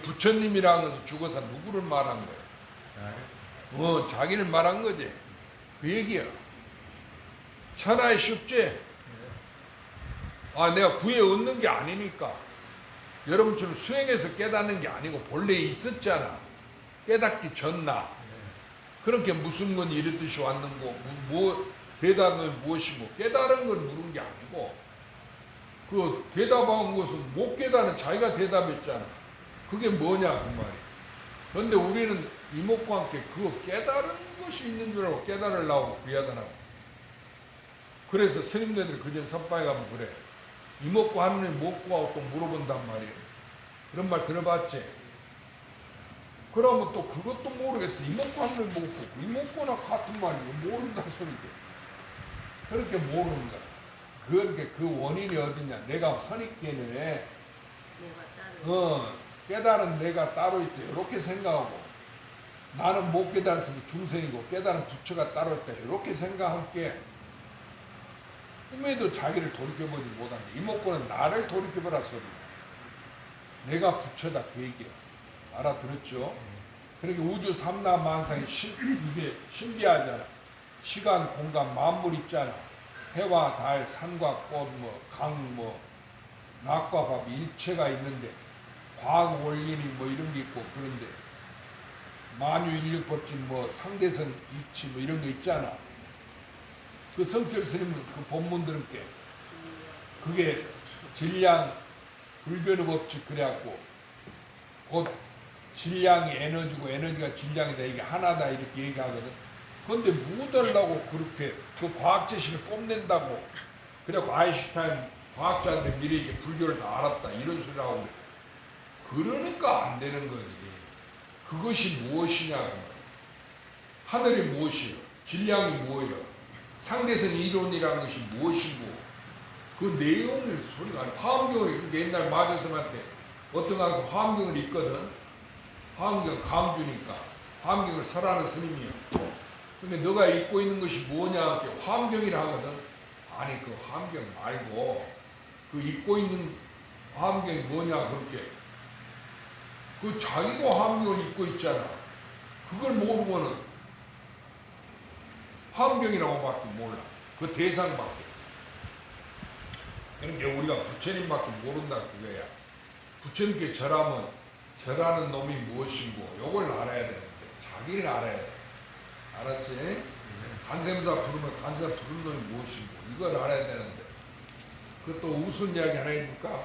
부처님이라는 것은 죽어서 누구를 말한 거야? 자기를 말한 거지. 그 얘기야. 천하에 쉽지? 내가 구해 얻는 게 아니니까. 여러분처럼 수행해서 깨닫는 게 아니고 본래 있었잖아. 깨닫기 전나. 그렇게 무슨 건 이렇듯이 왔는고, 뭐 대답은 무엇이고, 깨달은 걸 물은 게 아니고, 그 대답한 것은 못 깨달은 자기가 대답했잖아. 그게 뭐냐 그 말이야. 그런데 우리는 이목과 함께 그거 깨달은 것이 있는 줄 알고 깨달으려고 귀하더라고. 그래서 스님네들 그전 선방에 가면 그래. 이목과 하느님 못 구하고 또 물어본단 말이에요. 그런 말 들어봤지? 그러면 또 그것도 모르겠어. 이목과 하느님 못 구하고 이목구나 같은 말이고 모른다 소리지. 그렇게 모르는 거야. 그 원인이 어디냐? 내가 선입견에 깨달은 내가 따로 있다 이렇게 생각하고, 나는 못 깨달았으면 중생이고 깨달은 부처가 따로 있다 이렇게 생각할게. 꿈에도 자기를 돌이켜보지 못한다. 이목구는 나를 돌이켜보라 소리야. 내가 부처다 그 얘기야. 알아들었죠? 그러니까 우주 삼라만상이 이게 신비하잖아. 시간, 공간, 만물 있잖아. 해와 달, 산과 꽃, 강, 낮과 밤 일체가 있는데, 과학 원리니 이런 게 있고, 그런데 만유인력법칙 상대선 이치 이런 거 있잖아. 그 성철 스님 그 본문들은 그게 질량 불변의 법칙 그래갖고 곧 질량이 에너지고 에너지가 질량이다 이게 하나다 이렇게 얘기하거든. 그런데 묻으려고 그렇게 그 과학 지식을 뽐낸다고 그래갖고 아인슈타인 과학자들이 미리 이제 불교를 다 알았다 이런 소리를 하고 그러니까 안 되는 거지. 그것이 무엇이냐 하늘이 무엇이요? 질량이 뭐예요? 상대성 이론이라는 것이 무엇이고 그 내용을 소리가 아니야. 화엄경을 옛날 마저스한테 어떤 가서 화엄경을 읽거든. 화엄경 강주니까 화엄경을 설하는 스님이요. 근데 너가 읽고 있는 것이 뭐냐? 화엄경이라 하거든. 아니 그 화엄경 말고 그 읽고 있는 화엄경이 뭐냐 그렇게 그 자기가 화엄경을 읽고 있잖아. 그걸 모르고는 화엄경이라고밖에 몰라. 그 대상밖에. 그러니까 우리가 부처님밖에 모른다 그거야. 부처님께 절하면 절하는 놈이 무엇이고 요걸 알아야 되는데 자기를 알아야 돼. 알았지? 간샘사 부르면 간샘사 부르는 놈이 무엇이고 이걸 알아야 되는데 그것도 우스운 이야기 하나 해줄까?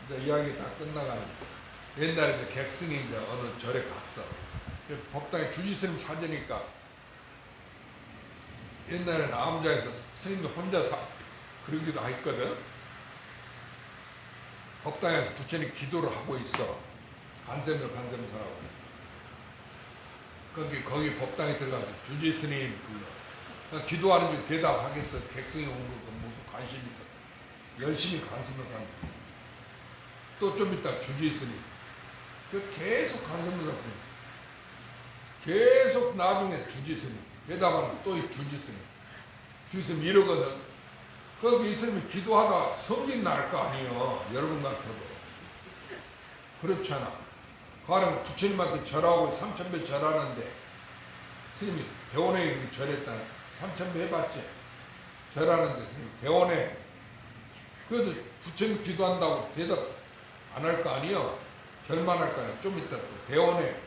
이제 이야기 다 끝나가니까 옛날에 객승이 이제 어느 절에 갔어. 법당에 주지스님 사제니까 옛날에는 암자에서 스님도 혼자 그러기도 했거든. 법당에서 부처님 기도를 하고 있어. 간샘사라고. 거기 법당에 들어가서 주지스님 기도하는 중 대답하겠어. 객승이 온 거 무슨 관심 있어. 열심히 간섭을 하는 거야. 또 좀 있다 주지스님. 계속 간섭을 하고 계속 나중에 주지스님. 대답하는 또 주지스님. 주지스님 이러거든. 거기 있으면 기도하다 성질 날 거 아니에요. 여러분 같아도. 그렇잖아. 가령 부처님한테 절하고 3000배 절하는데 스님이 대원에 절했다. 3000배 해봤지? 절하는데 스님 대원에 그래도 부처님 기도한다고 대답 안 할 거 아니에요. 절만 할 거 아니에요. 좀 이따 또 대원에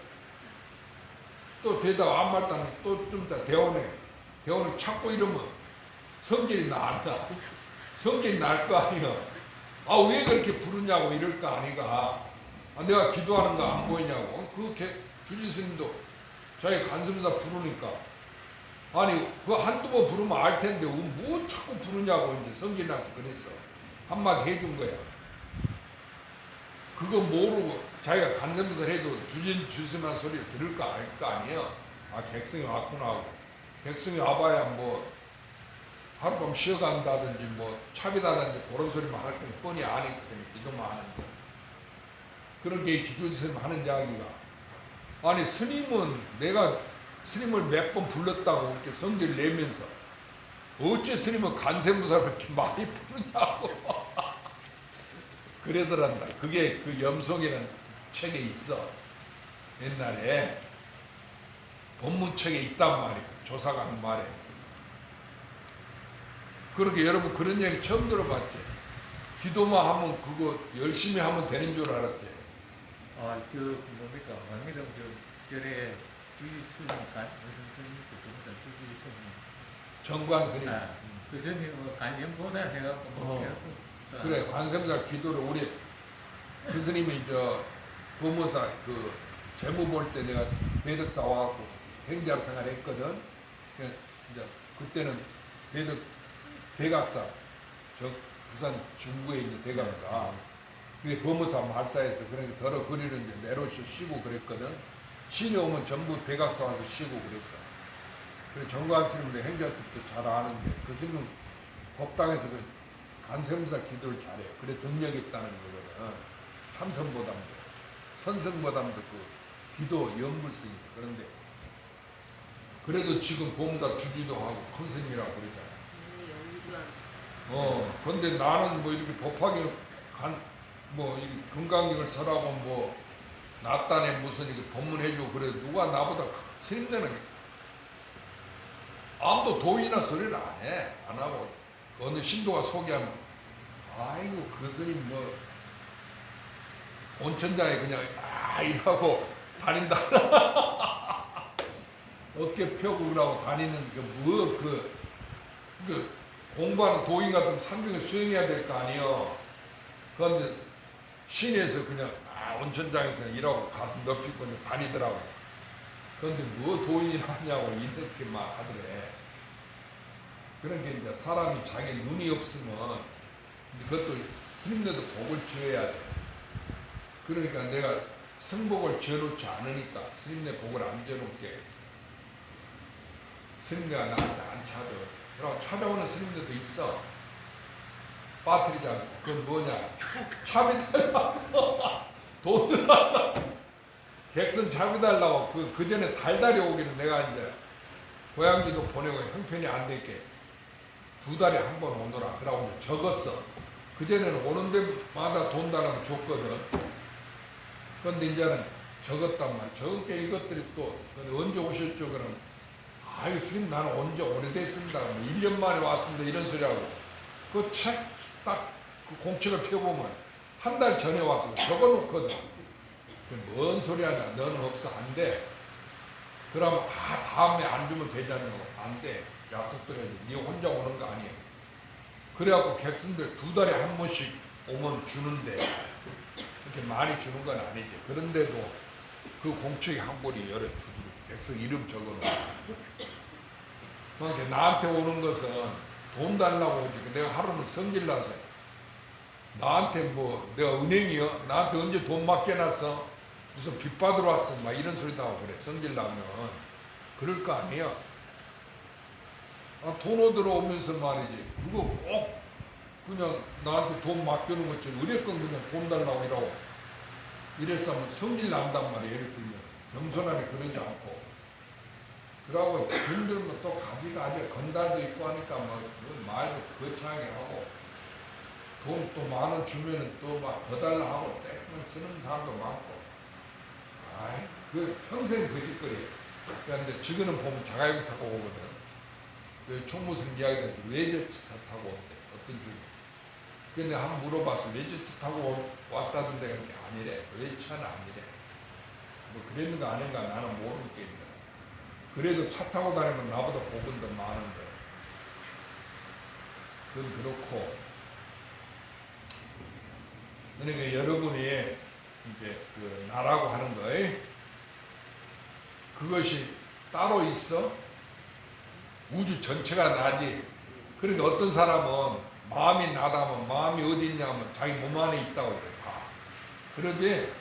또 대답 안 말다는 또 좀 이따 대원에 찾고 이러면 성질이 날까? 성질이 날 거 아니야. 아, 왜 그렇게 부르냐고 이럴 거 아니가. 아, 내가 기도하는 거 안 보이냐고. 주지스님도 자기 간섭사 부르니까. 아니, 그 한두 번 부르면 알 텐데, 뭐 자꾸 부르냐고 이제 성질 나서 그랬어. 한마디 해준 거야. 그거 모르고 자기가 간섭사를 해도 주스만 소리를 들을 거 알 거 아니에요. 아, 객성이 왔구나 하고. 객성이 와봐야 뭐, 하룻밤 쉬어간다든지 뭐, 차비다든지 그런 소리만 할 거니 뻔히 아니거든요. 기도만 하는데. 그런 게 기도스님 하는 이야기가. 아니, 스님은 내가 스님을 몇 번 불렀다고 이렇게 성질 내면서 어째 스님은 간세무사를 그렇게 많이 부르냐고 그러더란다. 그게 그 염송이라는 책에 있어. 옛날에 법문책에 있단 말이야. 조사관 말에. 그렇게 여러분 그런 얘기 처음 들어봤지? 기도만 하면 그거 열심히 하면 되는 줄 알았지? 아, 저 뭡니까? 왕미동 저 절에 주지스님 무슨 스님입니까? 그분들 주지스님. 정관 스님. 아, 그 스님 뭐 간sem보살 해갖고 뭐 해갖고. 그래, 관세음사 기도를 우리 그 스님이 법무사 그 재무 볼 때 내가 대덕사 와갖고 행자로 생활했거든. 이제 그때는 대각사 부산 중구에 있는 대각사. 그게 법무사 말사에서 그러니까 더러 거리를 이제 내로시 쉬고 그랬거든. 신이 오면 전부 대각사 와서 쉬고 그랬어. 그래서 정관 스님도 행자뜻도 잘 아는데 그 스님은 법당에서 그 간세음사 기도를 잘해요. 그래 능력이 있다는 거거든. 참선보담도 선성보담도 그 기도 연불스니까. 그런데 그래도 지금 보험사 주지도 하고 큰 스님이라고 그러잖아. 근데 나는 뭐 이렇게 법화경 뭐 금강경을 설하고 뭐 낮단에 무슨 이렇게 법문해주고 그래 누가 나보다 스님들은 아무도 도인이나 소리를 안 해. 안 하고 어느 신도가 소개하면 아이고 그 스님 뭐 온천장에 그냥 이러고 다닌다. 어깨 펴고 그러고 다니는 그 공부하는 도인 같은 산중에 수행해야 될 거 아니에요. 그런데 시내에서 그냥 온천장에서 일하고 가슴 높이고 그냥 다니더라고. 그런데 뭐 도인이라 하냐고 이렇게 막 하더래. 그런 게 이제 사람이 자기 눈이 없으면 그것도 스님들도 복을 지어야 돼. 그러니까 내가 승복을 지어놓지 않으니까 스님네 복을 안 지어놓게 스님네가 나한테 안 찾아. 그러고 찾아오는 스님들도 있어. 빠뜨리자고. 그건 뭐냐? 차비 달라고. 돈을 달라고. 객선 차비 달라고. 그 전에 달달이 오기는 내가 이제 고향지도 보내고 형편이 안 됐게 2달에 한 번 오너라. 그러고 이제 적었어. 그전에는 오는 데마다 돈 달라고 줬거든. 그런데 이제는 적었단 말이야. 적은 게 이것들이 또 언제 오셨죠? 그러면 아유 스님 나는 언제 오래됐습니다. 1년 만에 왔습니다. 이런 소리하고 그 책 딱 그 공책을 펴보면 한 달 전에 와서 적어놓거든. 뭔 소리 하냐. 너는 없어. 안 돼. 그러면 다음에 안 주면 되잖아요. 안 돼. 약속드려야지. 네 혼자 오는 거 아니에요. 그래갖고 객선들 2달에 한 번씩 오면 주는데 그렇게 많이 주는 건 아니지. 그런데도 그 공책에 한 권이 열에 두드려 객선 이름 적어놓고 그러니까 나한테 오는 것은 돈 달라고 오지. 내가 하루는 성질나서 나한테 뭐 내가 은행이요? 나한테 언제 돈 맡겨놨어? 무슨 빚 받으러 왔어? 막 이런 소리도 하고 그래. 성질나면 그럴 거 아니야. 돈 얻으러 오면서 말이지. 그거 꼭 그냥 나한테 돈 맡겨놓은 것처럼 의뢰건 그냥 돈 달라고 이러고 이랬으면 성질 난단 말이야. 예를 들면 겸손하게 그러지 않고 그러고 돈 들면 또 가지가지 건달도 있고 하니까 막 말도 거창하게 하고 돈 또 10,000원 주면은 또 막 더 달라 하고 떼면 쓰는 사람도 많고 아이 그 평생 거짓거리야. 그런데 지금은 보면 자가용 타고 오거든. 그 총무선 이야기를 외제차 타고 온대. 어떤 중에. 근데 한번 물어봤어. 외제차 타고 왔다던데 그게 아니래. 외제차는 아니래. 뭐 그랬는가 아닌가 나는 모르겠는데. 그래도 차 타고 다니면 나보다 복은 더 많은데. 그건 그렇고. 그러니까 여러분이 이제 그 나라고 하는 거에 그것이 따로 있어? 우주 전체가 나지. 그러니까 어떤 사람은 마음이 나다면 마음이 어디 있냐면 자기 몸 안에 있다고 그래, 다. 그러지?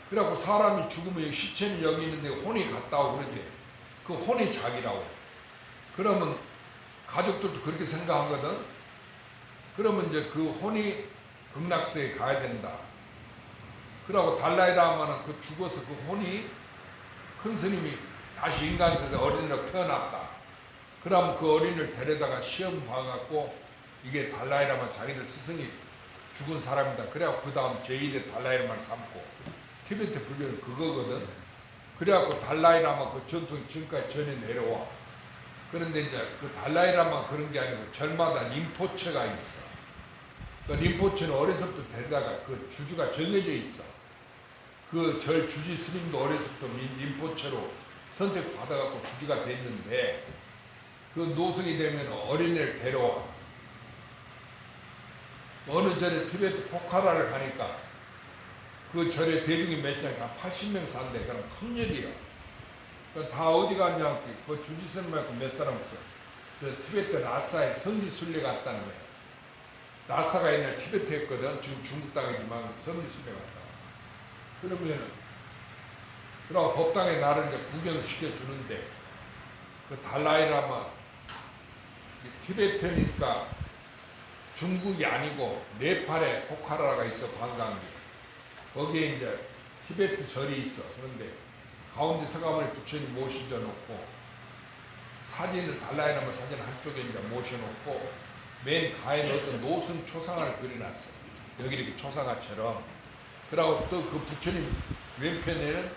그래갖고 사람이 죽으면 시체는 여기 있는데 혼이 갔다고 그러지. 그 혼이 자기라고. 그러면 가족들도 그렇게 생각하거든. 그러면 이제 그 혼이 극락세에 가야 된다. 그러고 달라이라마는 그 죽어서 그 혼이 큰 스님이 다시 인간에서 어린이로 태어났다. 그럼 그 어린이를 데려다가 시험 봐갖고 이게 달라이라마 자기들 스승이 죽은 사람이다. 그래갖고 그 다음 제1의 달라이라마를 삼고 티베트 불교는 그거거든. 그래갖고 달라이라마 그 전통이 지금까지 전해 내려와. 그런데 이제 그 달라이라마 그런 게 아니고 절마다 림포체가 있어. 그 림포체는 어려서부터 데려다가 그 주주가 정해져 있어. 그 절 주지 스님도 어려서부터 림포체로 선택받아갖고 주지가 됐는데 그 노승이 되면 어린애를 데려와. 어느 절에 티베트 포카라를 가니까 그 절에 대중이 몇 장, 한 80명 산대. 그럼 큰 일이야. 다 어디 갔냐, 그 주지 스님 말고 몇 사람 없어. 저 티베트 라사에 성지순례 갔다는 거야. 라사가 옛날 티베트에 있거든. 지금 중국 땅이지만 성지순례 갔다. 그러면은, 그러고 법당에 나를 이제 구경시켜 주는데, 그 달라이라마, 티베트니까 중국이 아니고 네팔에 포카라가 있어, 관광지. 거기에 이제 티베트 절이 있어. 그런데 가운데 서가모니 부처님 모시져 놓고, 사진을, 달라이라마 사진 한쪽에 이제 모셔놓고, 맨 가에 어떤 노승 초상화를 그려놨어. 여기 이렇게 초상화처럼. 그러고 또 그 부처님 왼편에는,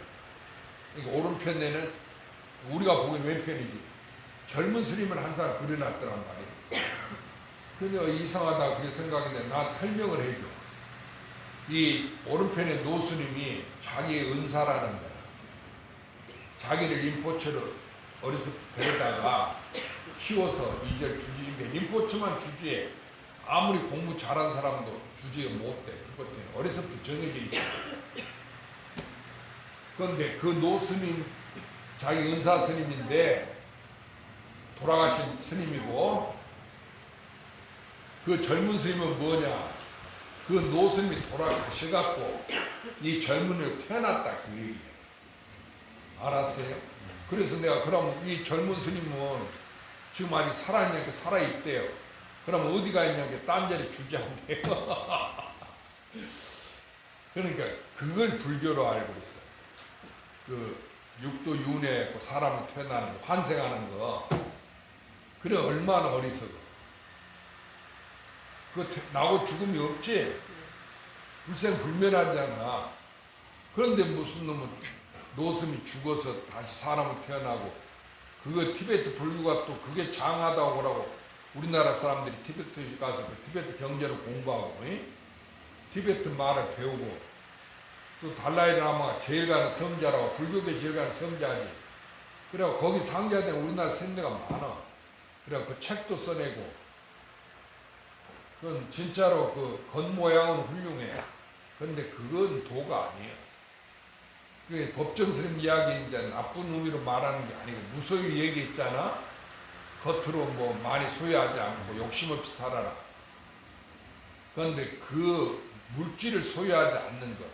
그러니까 오른편에는, 우리가 보기엔 왼편이지. 젊은 스님을 한 사람 그려놨더란 말이야. 근데 이상하다 그게 생각인데 나 설명을 해줘. 이 오른편에 노스님이 자기의 은사라는 거야. 자기를 림포체로 어려서 데려다가 키워서 이제 주지인데 림포체만 주지에 아무리 공부 잘한 사람도 주지에 못돼. 그것때는 어려서부터 정해져 있어. 그런데 그 노스님 자기 은사 스님인데 돌아가신 스님이고 그 젊은 스님은 뭐냐? 그 노스님이 돌아가셔갖고 이 젊은이로 태어났다 그 얘기예요. 알았어요? 그래서 내가 그럼 이 젊은 스님은 지금 아직 살아있냐? 살아있대요. 그럼 어디가 있냐? 딴 자리 주지한대요. 그러니까 그걸 불교로 알고 있어. 그 육도 윤회 사람이 태어나는 거, 환생하는 거. 그래 얼마나 어리석어. 그 나고 죽음이 없지. 불생불멸하잖아. 그런데 무슨 놈은 노스미 죽어서 다시 사람으로 태어나고 그거 티베트 불교가 또 그게 장하다고 그러고 우리나라 사람들이 티베트 가서 그 티베트 경제를 공부하고 티베트 말을 배우고 또 달라이라마가 제일 가는 성자라고 불교계 제일 가는 성자지. 그래서 거기 상자된 우리나라 선배가 많아. 그래서 그 책도 써내고 그건 진짜로 그 겉모양은 훌륭해. 그런데 그건 도가 아니에요. 그게 법정스님 이야기 이제 나쁜 의미로 말하는 게 아니고 무소유 얘기했잖아. 겉으로 뭐 많이 소유하지 않고 욕심 없이 살아라. 그런데 그 물질을 소유하지 않는 것,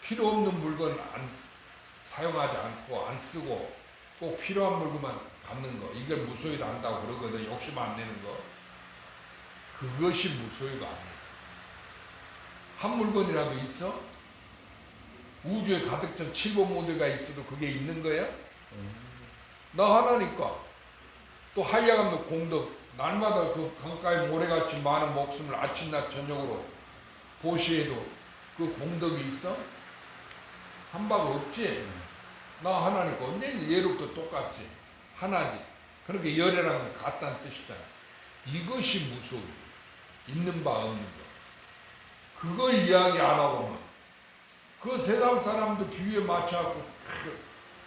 필요 없는 물건 안 사용하지 않고 안 쓰고 꼭 필요한 물건만 갖는 거, 이걸 무소유를 한다고 그러거든. 욕심 안 내는 거. 그것이 무소유가 아니에요. 한 물건이라도 있어? 우주에 가득 찬 7번 모델가 있어도 그게 있는 거야? 나 하나니까. 또 한야감도 공덕, 날마다 그 강가에 모래같이 많은 목숨을 아침, 낮, 저녁으로 보시에도 그 공덕이 있어? 한 방 없지? 나 하나니까. 언제 예로부터 똑같지? 하나지. 그렇게 열애라는 건 같다는 뜻이잖아. 이것이 무소유. 있는 바 없는 거. 그걸 이야기 안 하고는 그 세상 사람도 비유에 맞춰갖고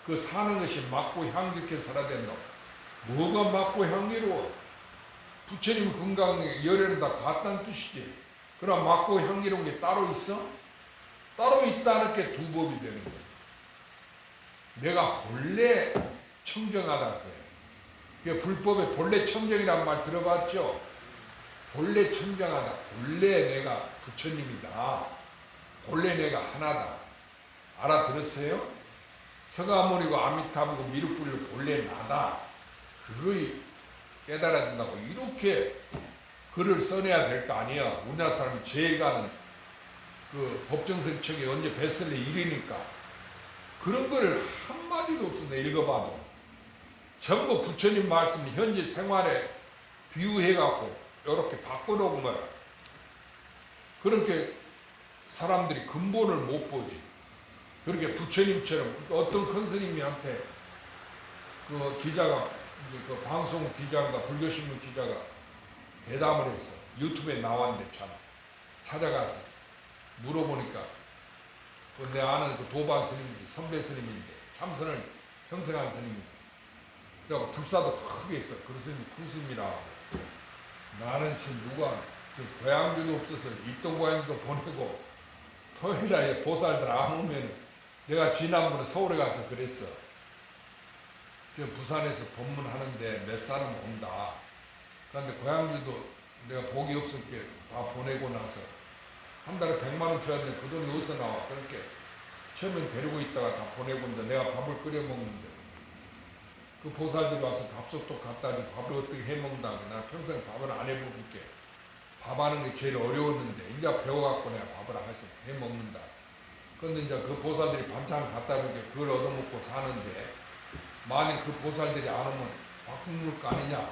그 사는 것이 맑고 향기롭게 살아야 된다. 뭐가 맑고 향기로워? 부처님 건강에 열에는 다 같다는 뜻이지. 그럼 맑고 향기로운 게 따로 있어? 따로 있다는 게 두 법이 되는 거야. 내가 본래 청정하다 그래. 그 불법의 본래 청정이란 말 들어봤죠? 본래 청정하다. 본래 내가 부처님이다. 본래 내가 하나다. 알아들었어요? 서가모니고 아미타불고 미륵불을 본래 나다. 그걸 깨달아야 된다고. 이렇게 글을 써내야 될 거 아니야. 우리나라 사람이 제일 가는 그 법정선책이 언제 베스트셀러 1위니까. 그런 거를 한마디도 없어. 내 읽어봐도. 전부 부처님 말씀 현재 생활에 비유해갖고 이렇게 바꿔놓은 거야. 그렇게 사람들이 근본을 못 보지. 그렇게 부처님처럼 어떤 큰 스님한테 그 기자가 그 방송 기자가 불교신문 기자가 대담을 했어. 유튜브에 나왔는데 참 찾아가서 물어보니까 그 내 아는 그 도반 스님인지 선배 스님인데 참선을 형성한 스님인데 그래갖고 불사도 크게 있어. 그 스님이 큰 스님이라 나는 지금 누가 고향주도 없어서 입동 고향도 보내고 토요일날에 보살들 안 오면 내가 지난번에 서울에 가서 그랬어. 저 부산에서 법문하는데 몇 사람 온다. 그런데 고향주도 내가 복이 없었게 다 보내고 나서 한 달에 100만 원 줘야 되는데 그 돈이 어디서 나와. 그렇게 처음엔 데리고 있다가 다 보내고 있는데 내가 밥을 끓여 먹는데 그 보살들이 와서 밥솥도 갖다 주고 밥을 어떻게 해 먹는다. 나 평생 밥을 안 해먹을게. 밥 하는 게 제일 어려웠는데 이제 배워갖고 내가 밥을 해 먹는다. 그런데 이제 그 보살들이 반찬 갖다 주게 그걸 얻어먹고 사는데 만약 그 보살들이 안 오면 밥 굶을 거 아니냐.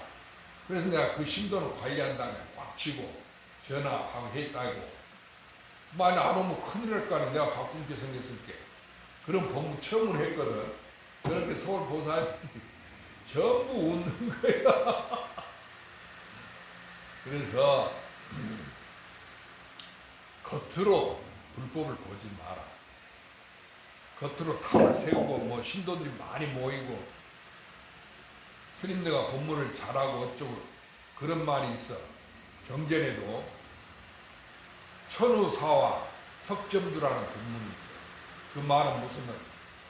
그래서 내가 그 신도를 관리한 다음에 꽉 쥐고 전화하고 했다고. 만약 안 오면 큰일 날 거 아니야. 내가 밥 굶게 생겼을게. 그런 법문 처음으로 했거든. 그런데 서울 보살들이 전부 웃는 거야. 그래서 겉으로 불법을 보지 마라. 겉으로 탑을 세우고 뭐 신도들이 많이 모이고 스님네가 법문을 잘하고 어쩌고 그런 말이 있어. 경전에도 천우사와 석점주라는 법문이 있어. 그 말은 무슨 말?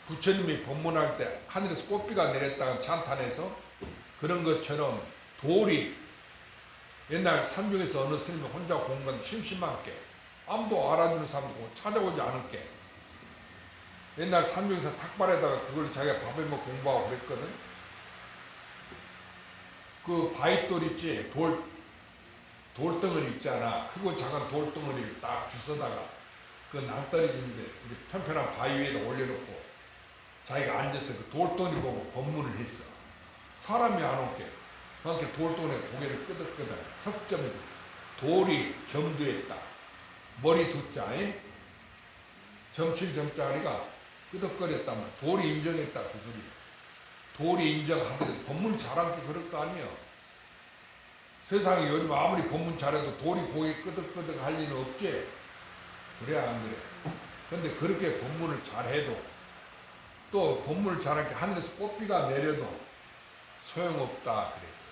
부처님이 법문할 때 하늘에서 꽃비가 내렸다가 찬탄해서 그런 것처럼 돌이 옛날 산중에서 어느 스님이 혼자 공부하는데 심심하게 아무도 알아주는 사람도 찾아오지 않을게. 옛날 산중에서 탁발에다가 그걸 자기가 밥에 먹고 공부하고 그랬거든. 그 바위돌 있지, 돌덩어리 있잖아. 크고 작은 돌덩어리를 딱 주워다가 그 낭떠러지인데 편편한 바위 위에다 올려놓고 자기가 앉아서 그 돌덩어리 보고 법문을 했어. 사람이 안 올게. 그렇게 돌덩어리에 고개를 끄덕끄덕. 석점, 돌이 점두했다. 머리 두자에 점칠 점자리가 끄덕거렸다면 돌이 인정했다 그 소리. 돌이 인정하더라도 법문 잘한 게 그럴 거 아니야. 세상에 요즘 아무리 법문 잘해도 돌이 고개 끄덕끄덕 할 일은 없지. 그래 안 그래? 근데 그렇게 법문을 잘해도 또 법문을 잘하게 하늘에서 꽃비가 내려도 소용없다 그랬어.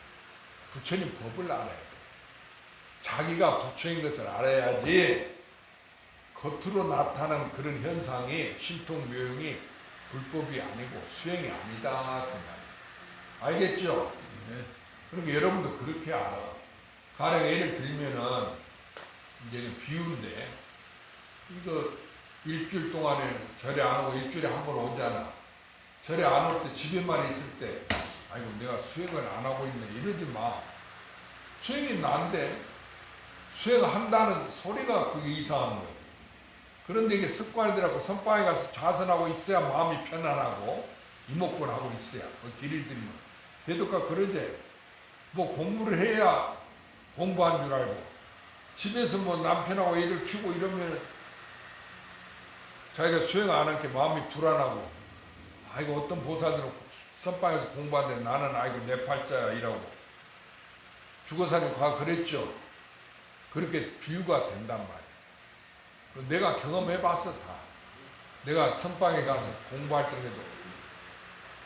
부처님 법을 알아야 돼. 자기가 부처인 것을 알아야지 겉으로 나타나는 그런 현상이 신통묘용이 불법이 아니고 수행이 아니다 그 말이야. 알겠죠? 네. 그러니까 여러분도 그렇게 알아. 가령 예를 들면은 이제 비유인데 이거 일주일 동안에 절에 안 오고 일주일에 한 번 오잖아. 절에 안 올 때 집에만 있을 때 아이고 내가 수행을 안 하고 있네 이러지 마. 수행이 난데 수행한다는 소리가 그게 이상한 거예요. 그런데 이게 습관이 되라고 선방에 가서 자선하고 있어야 마음이 편안하고 이목구를 하고 있어야 길을 들면 대독가 그러지. 뭐 공부를 해야 공부한 줄 알고 집에서 뭐 남편하고 애들 키우고 이러면 자기가 수행 안 한 게 마음이 불안하고 아이고 어떤 보살들은 선방에서 공부하는데 나는 아이고 내 팔자야 이라고 주거사님 과 그랬죠. 그렇게 비유가 된단 말이야. 내가 경험해봤어 다. 내가 선방에 가서 공부할 때에도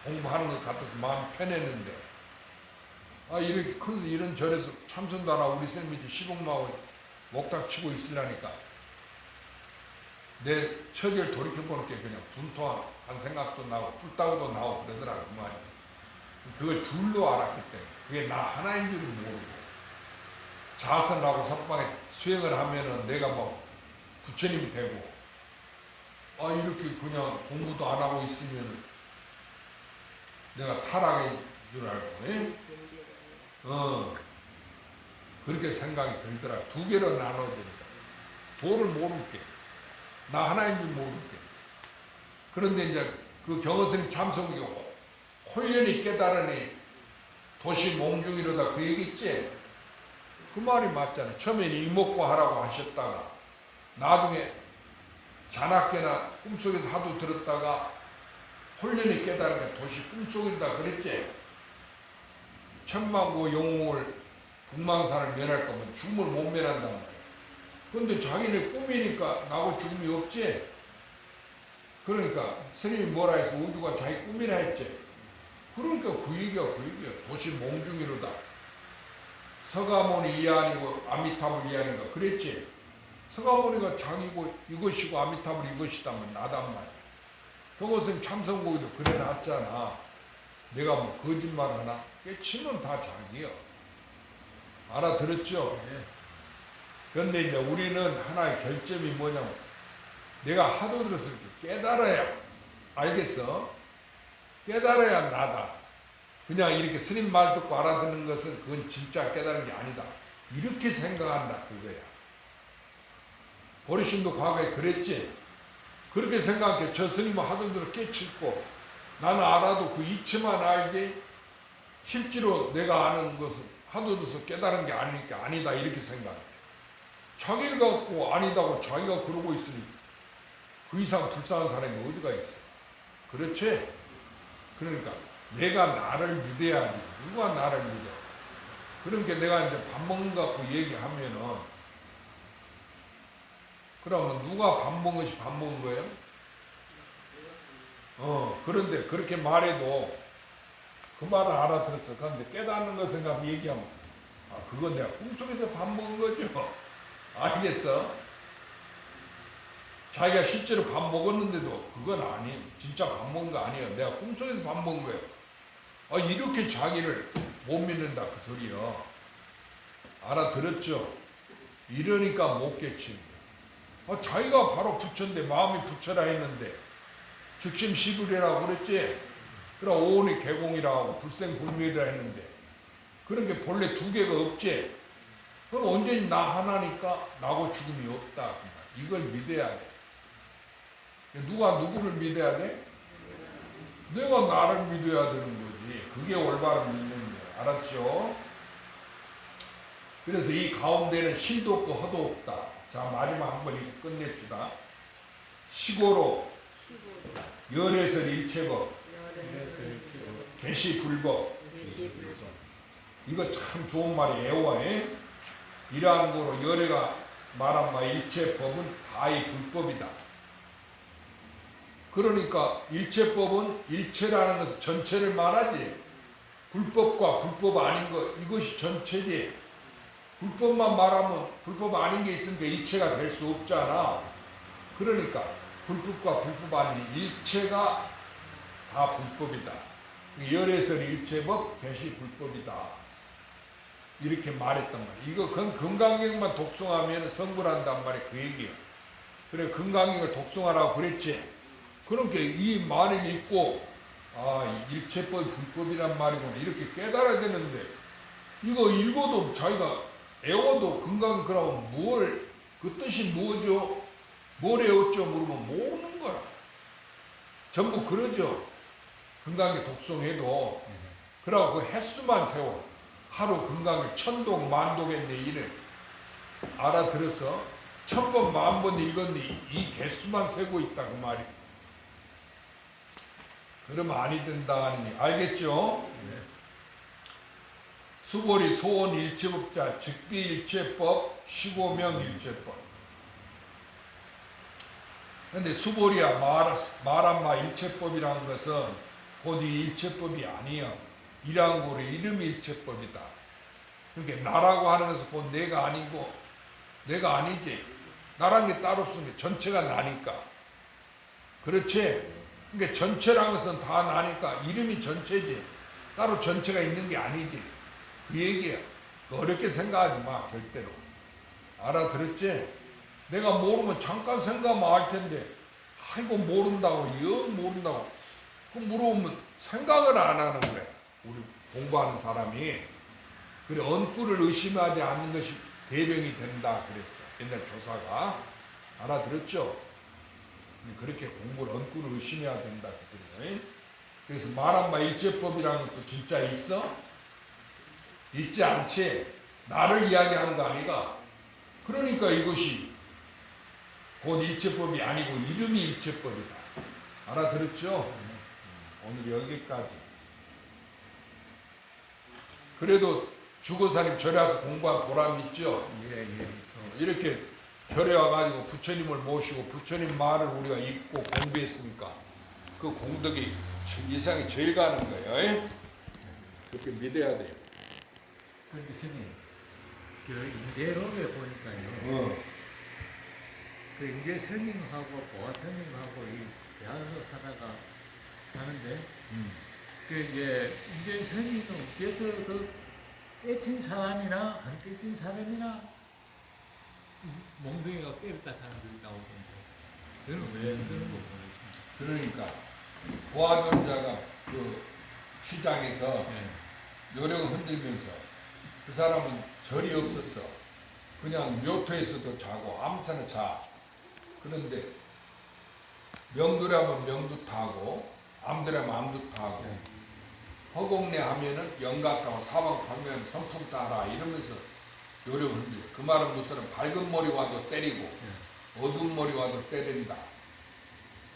공부하는 것 같아서 마음 편했는데 아 이렇게 큰 이런 절에서 참선도 안 하고 우리 쌤 밑에 시봉마을 목탁 치고 있으려니까 내 처지를 돌이켜보는 게 그냥 분토한 생각도 나고 뿔따구도 나오고 그러더라고 그 말이. 그걸 둘로 알았기 때문에 그게 나 하나인 줄을 모르고 자선하고 선방에 수행을 하면은 내가 뭐 부처님이 되고 아 이렇게 그냥 공부도 안 하고 있으면 내가 타락인 줄 알고 예? 그렇게 생각이 들더라. 두 개로 나눠지니까 도를 모르게 나 하나인 줄 모르게. 그런데 이제 그 경허스님 참석이 홀연히 깨달으니 도시 몽중이로다 그 얘기 있지? 그 말이 맞잖아. 처음에는 이목구 하라고 하셨다가 나중에 자나깨나 꿈속에서 하도 들었다가 홀연히 깨달으니까 도시 꿈속이다 그랬지? 천만고 영웅을 북망산을 면할 거면 죽음을 못 면한단 말이야. 근데 자기네 꿈이니까 나고 죽음이 없지? 그러니까 스님이 뭐라 해서 우주가 자기 꿈이라 했지? 그러니까 그 얘기야. 도시 몽중이로다. 서가모니 이 아니고 아미타불 이 아닌가 그랬지? 서가모니가 자기고 이것이고 아미타불 이것이다면 나단 말이야. 경호스님 참선고기도 그래 놨잖아. 내가 뭐 거짓말 하나? 깨치면 다 자기야. 알아들었죠? 그런데 이제 우리는 하나의 결점이 뭐냐면 내가 하도 들어서 깨달아야 알겠어? 깨달아야 나다. 그냥 이렇게 스님 말 듣고 알아듣는 것은 그건 진짜 깨달은 게 아니다. 이렇게 생각한다 그거야. 보리심도 과거에 그랬지. 그렇게 생각해. 저 스님은 하도 들어 깨치고 나는 알아도 그 이치만 알지 실제로 내가 아는 것은 하도 들어서 깨달은 게 아니니까 아니다 이렇게 생각해. 자기를 갖고 아니다고 자기가 그러고 있으니 그 이상 불쌍한 사람이 어디가 있어. 그렇지? 그러니까 내가 나를 믿어야지. 누가 나를 믿어? 그러니까 내가 이제 밥 먹는 거 갖고 얘기하면은 그러면 누가 밥 먹은 것이 밥 먹은 거예요? 그런데 그렇게 말해도 그 말을 알아들었어. 그런데 깨닫는 것을 가서 얘기하면 아 그건 내가 꿈속에서 밥 먹은 거죠. 알겠어? 자기가 실제로 밥 먹었는데도 그건 아니에요. 진짜 밥 먹은 거 아니에요. 내가 꿈속에서 밥 먹은 거예요. 아, 이렇게 자기를 못 믿는다 그 소리요. 알아들었죠? 이러니까 못 깨치는 거야. 아, 자기가 바로 부처인데 마음이 부처라 했는데 즉심시불이라고 그랬지? 그럼 오온이 개공이라고 불생불멸이라 했는데 그런 게 본래 두 개가 없지? 그럼 언제니 나 하나니까 나고 죽음이 없다. 이걸 믿어야 돼. 누가 누구를 믿어야 돼? 내가 나를 믿어야 되는 거지. 그게 올바른 믿는 거야. 알았죠? 그래서 이 가운데는 신도 없고 허도 없다. 자, 마지막 한번 이거 끝냅시다. 시고로 열애설 일체법 개시불법 이거 참 좋은 말이에요. 이러한 거로 열애가 말한 바 일체법은 다의 불법이다. 그러니까 일체법은 일체라는 것은 전체를 말하지 불법과 불법 아닌 것 이것이 전체지. 불법만 말하면 불법 아닌 게 있으니까 일체가 될 수 없잖아. 그러니까 불법과 불법 아닌 일체가 다 불법이다. 열애설 일체법 개시 불법이다. 이렇게 말했단 말이야. 이거 금강경만 독송하면 성불한단 말이야. 그 얘기야. 그래 금강경을 독송하라고 그랬지. 그러니까 이 말을 읽고 아 일체법이 불법이란 말이구나 이렇게 깨달아야 되는데 이거 읽어도 자기가 애워도 금강 그러면 그 뜻이 뭐죠? 뭘 애웠죠? 물으면 모르는 거라. 전부 그러죠. 금강경 독송해도 그러고 그 횟수만 세워. 하루 금강경 천독 만독했네 이래. 알아들어서 1000번 10,000번 읽었는데 이 개수만 세고 있다 그 말이. 그러면 아니 된다 하니 알겠죠? 수보리 소원 일체법자 즉비일체법 시고명 일체법. 근데 수보리야 말한마 일체법이라는 것은 곧 이 일체법이 아니여. 이란 고래 이름이 일체법이다. 그러니까 나라고 하는 것은 곧 내가 아니고 내가 아니지. 나란 게 따로 없으니까 전체가 나니까. 그렇지? 그러니까 전체라는 것은 다 나니까 이름이 전체지. 따로 전체가 있는 게 아니지. 그 얘기야. 어렵게 생각하지 마, 절대로. 알아들었지? 내가 모르면 잠깐 생각하면 알 텐데, 아이고, 모른다고, 영 모른다고. 그 물어보면 생각을 안 하는 거야. 우리 공부하는 사람이. 그래, 언꾸를 의심하지 않는 것이 대병이 된다. 그랬어. 옛날 조사가. 알아들었죠? 그렇게 공부를 언꾸를 의심해야 된다. 그랬어요. 그래서 말한 바 일제법이라는 것도 진짜 있어? 있지 않지? 나를 이야기하는 거 아니가? 그러니까 이것이 곧 일체법이 아니고 이름이 일체법이다. 알아들었죠? 오늘 여기까지. 그래도 주거사님 절에 와서 공부한 보람 있죠? 예, 예. 이렇게 절에 와가지고 부처님을 모시고 부처님 말을 우리가 읽고 공부했으니까 그 공덕이 이상이 제일 가는 거예요. 그렇게 믿어야 돼요. 그런데 스님, 저 인재록에 보니까요. 그 인재 스님하고 보아 스님하고 이 대화를 하다가 하는데, 그 이제 인재 스님은 어째서 그 떼친 사람이나 안 떼친 사람이나 몽둥이가 때렸다 하는 글이 나오던데, 그건 왜 그런 거 보내십니까? 그러니까 보아존자가 그 시장에서 네. 요령을 흔들면서 그 사람은 절이 없었어. 그냥 묘토에서도 자고 아무데나 자. 그런데 명두라면 명두 타고 암두라면 암두 타고 네. 허공내 하면은 영각하고 사방팔면 선풍 따라 이러면서 요령을 흔들려. 그 말은 무슨 밝은 머리 와도 때리고 어두운 머리 와도 때린다.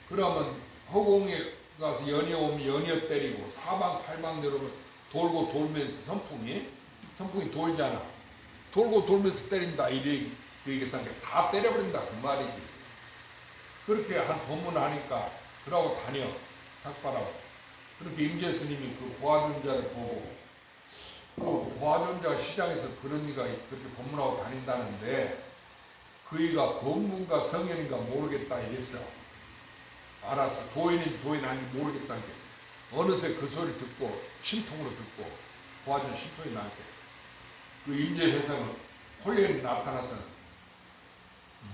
그러면 허공에 가서 연이 오면 연이어 때리고 사방팔방 내려오면 돌고 돌면서 선풍이 돌잖아. 돌고 돌면서 때린다. 이 얘기해서 다 때려버린다. 그 말이지. 그렇게 한 법문 하니까 그러고 다녀. 탁발하고. 그렇게 임재 스님이 그 보아존자를 보고 그 보아존자가 시장에서 그런 이가 그렇게 법문하고 다닌다는데 그이가 법문가 성현인가 모르겠다 이랬어. 알았어. 도인인지 도인 아닌지 모르겠다는 게 어느새 그 소리 듣고 심통으로 듣고 보아존자 심통이 나한테 그 임재 회상은 홀연히 나타나서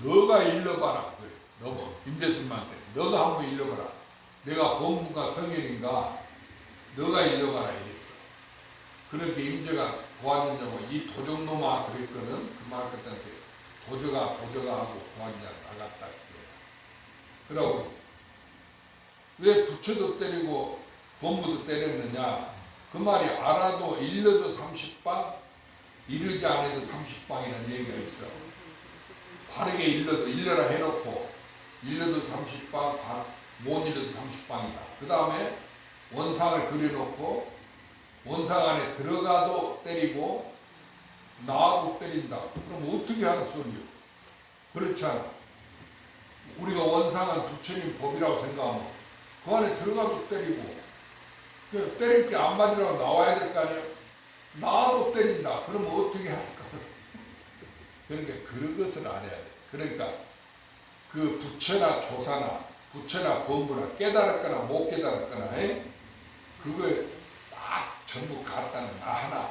너가 일러봐라. 그래. 너 임재 스님한테 너가 한번 일러봐라. 내가 법문가 성현인가 너가 일러봐라 이랬어. 그렇게 임재가 보아존자고 이 도적놈아 그랬거든. 그 말 그때한테 도저가 하고 보아존자 나갔다. 그러고 왜 부처도 때리고 법무도 때렸느냐. 그 말이 알아도 일러도 30방 이르지 않아도 30방이라는 얘기가 있어. 바르게 일러라 해놓고 일러도 30방 못 일러도 30방이다. 그 다음에 원상을 그려놓고 원상 안에 들어가도 때리고 나와도 때린다. 그럼 어떻게 하는 소리요? 그렇잖아. 우리가 원상은 부처님 법이라고 생각하면 그 안에 들어가도 때리고 그 때릴 게 안 맞으라고 나와야 될 거 아니에요? 나와도 때린다. 그러면 어떻게 할까? 그러니까 그런 것을 알아야 돼. 그러니까 그 부처나 조사나 부처나 법무나 깨달았거나 못 깨달았거나 그걸 싹 전부 갖다는 나 하나.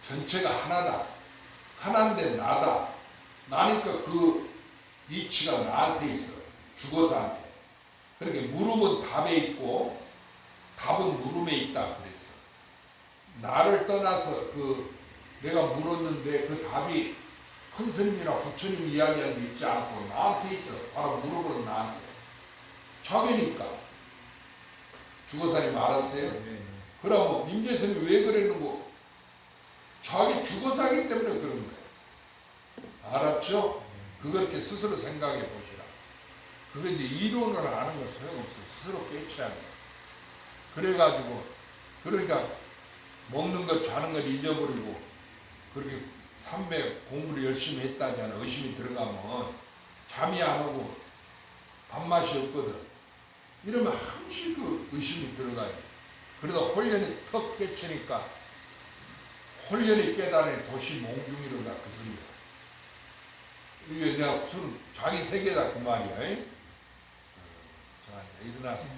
전체가 하나다. 하나인데 나다. 나니까 그 이치가 나한테 있어. 죽어서한테. 그러니까 물음은 답에 있고 답은 물음에 있다 그랬어. 나를 떠나서 내가 물었는데 그 답이 큰 스님이나 부처님 이야기한 게 있지 않고 나한테 있어. 바로 물어보는 나한테. 자기니까. 주거사님 알았어요? 그러면 임재스님이 왜 그랬는고? 자기 주거사기 때문에 그런 거예요. 알았죠? 그렇게 스스로 생각해 보시라. 그게 이제 이론을 아는 건 소용없어. 스스로 깨치야 돼. 그래가지고 그러니까 먹는 것 자는 것 잊어버리고 그렇게 삼매 공부를 열심히 했다잖아. 의심이 들어가면 잠이 안 오고 밥맛이 없거든. 이러면 항시 그 의심이 들어가요. 그러다 홀련이 턱 깨치니까 홀련이 깨달은 도시 몽중이로다 그 소리야. 이게 내가 무슨 자기 세계다 그 말이야. 자, 일어나서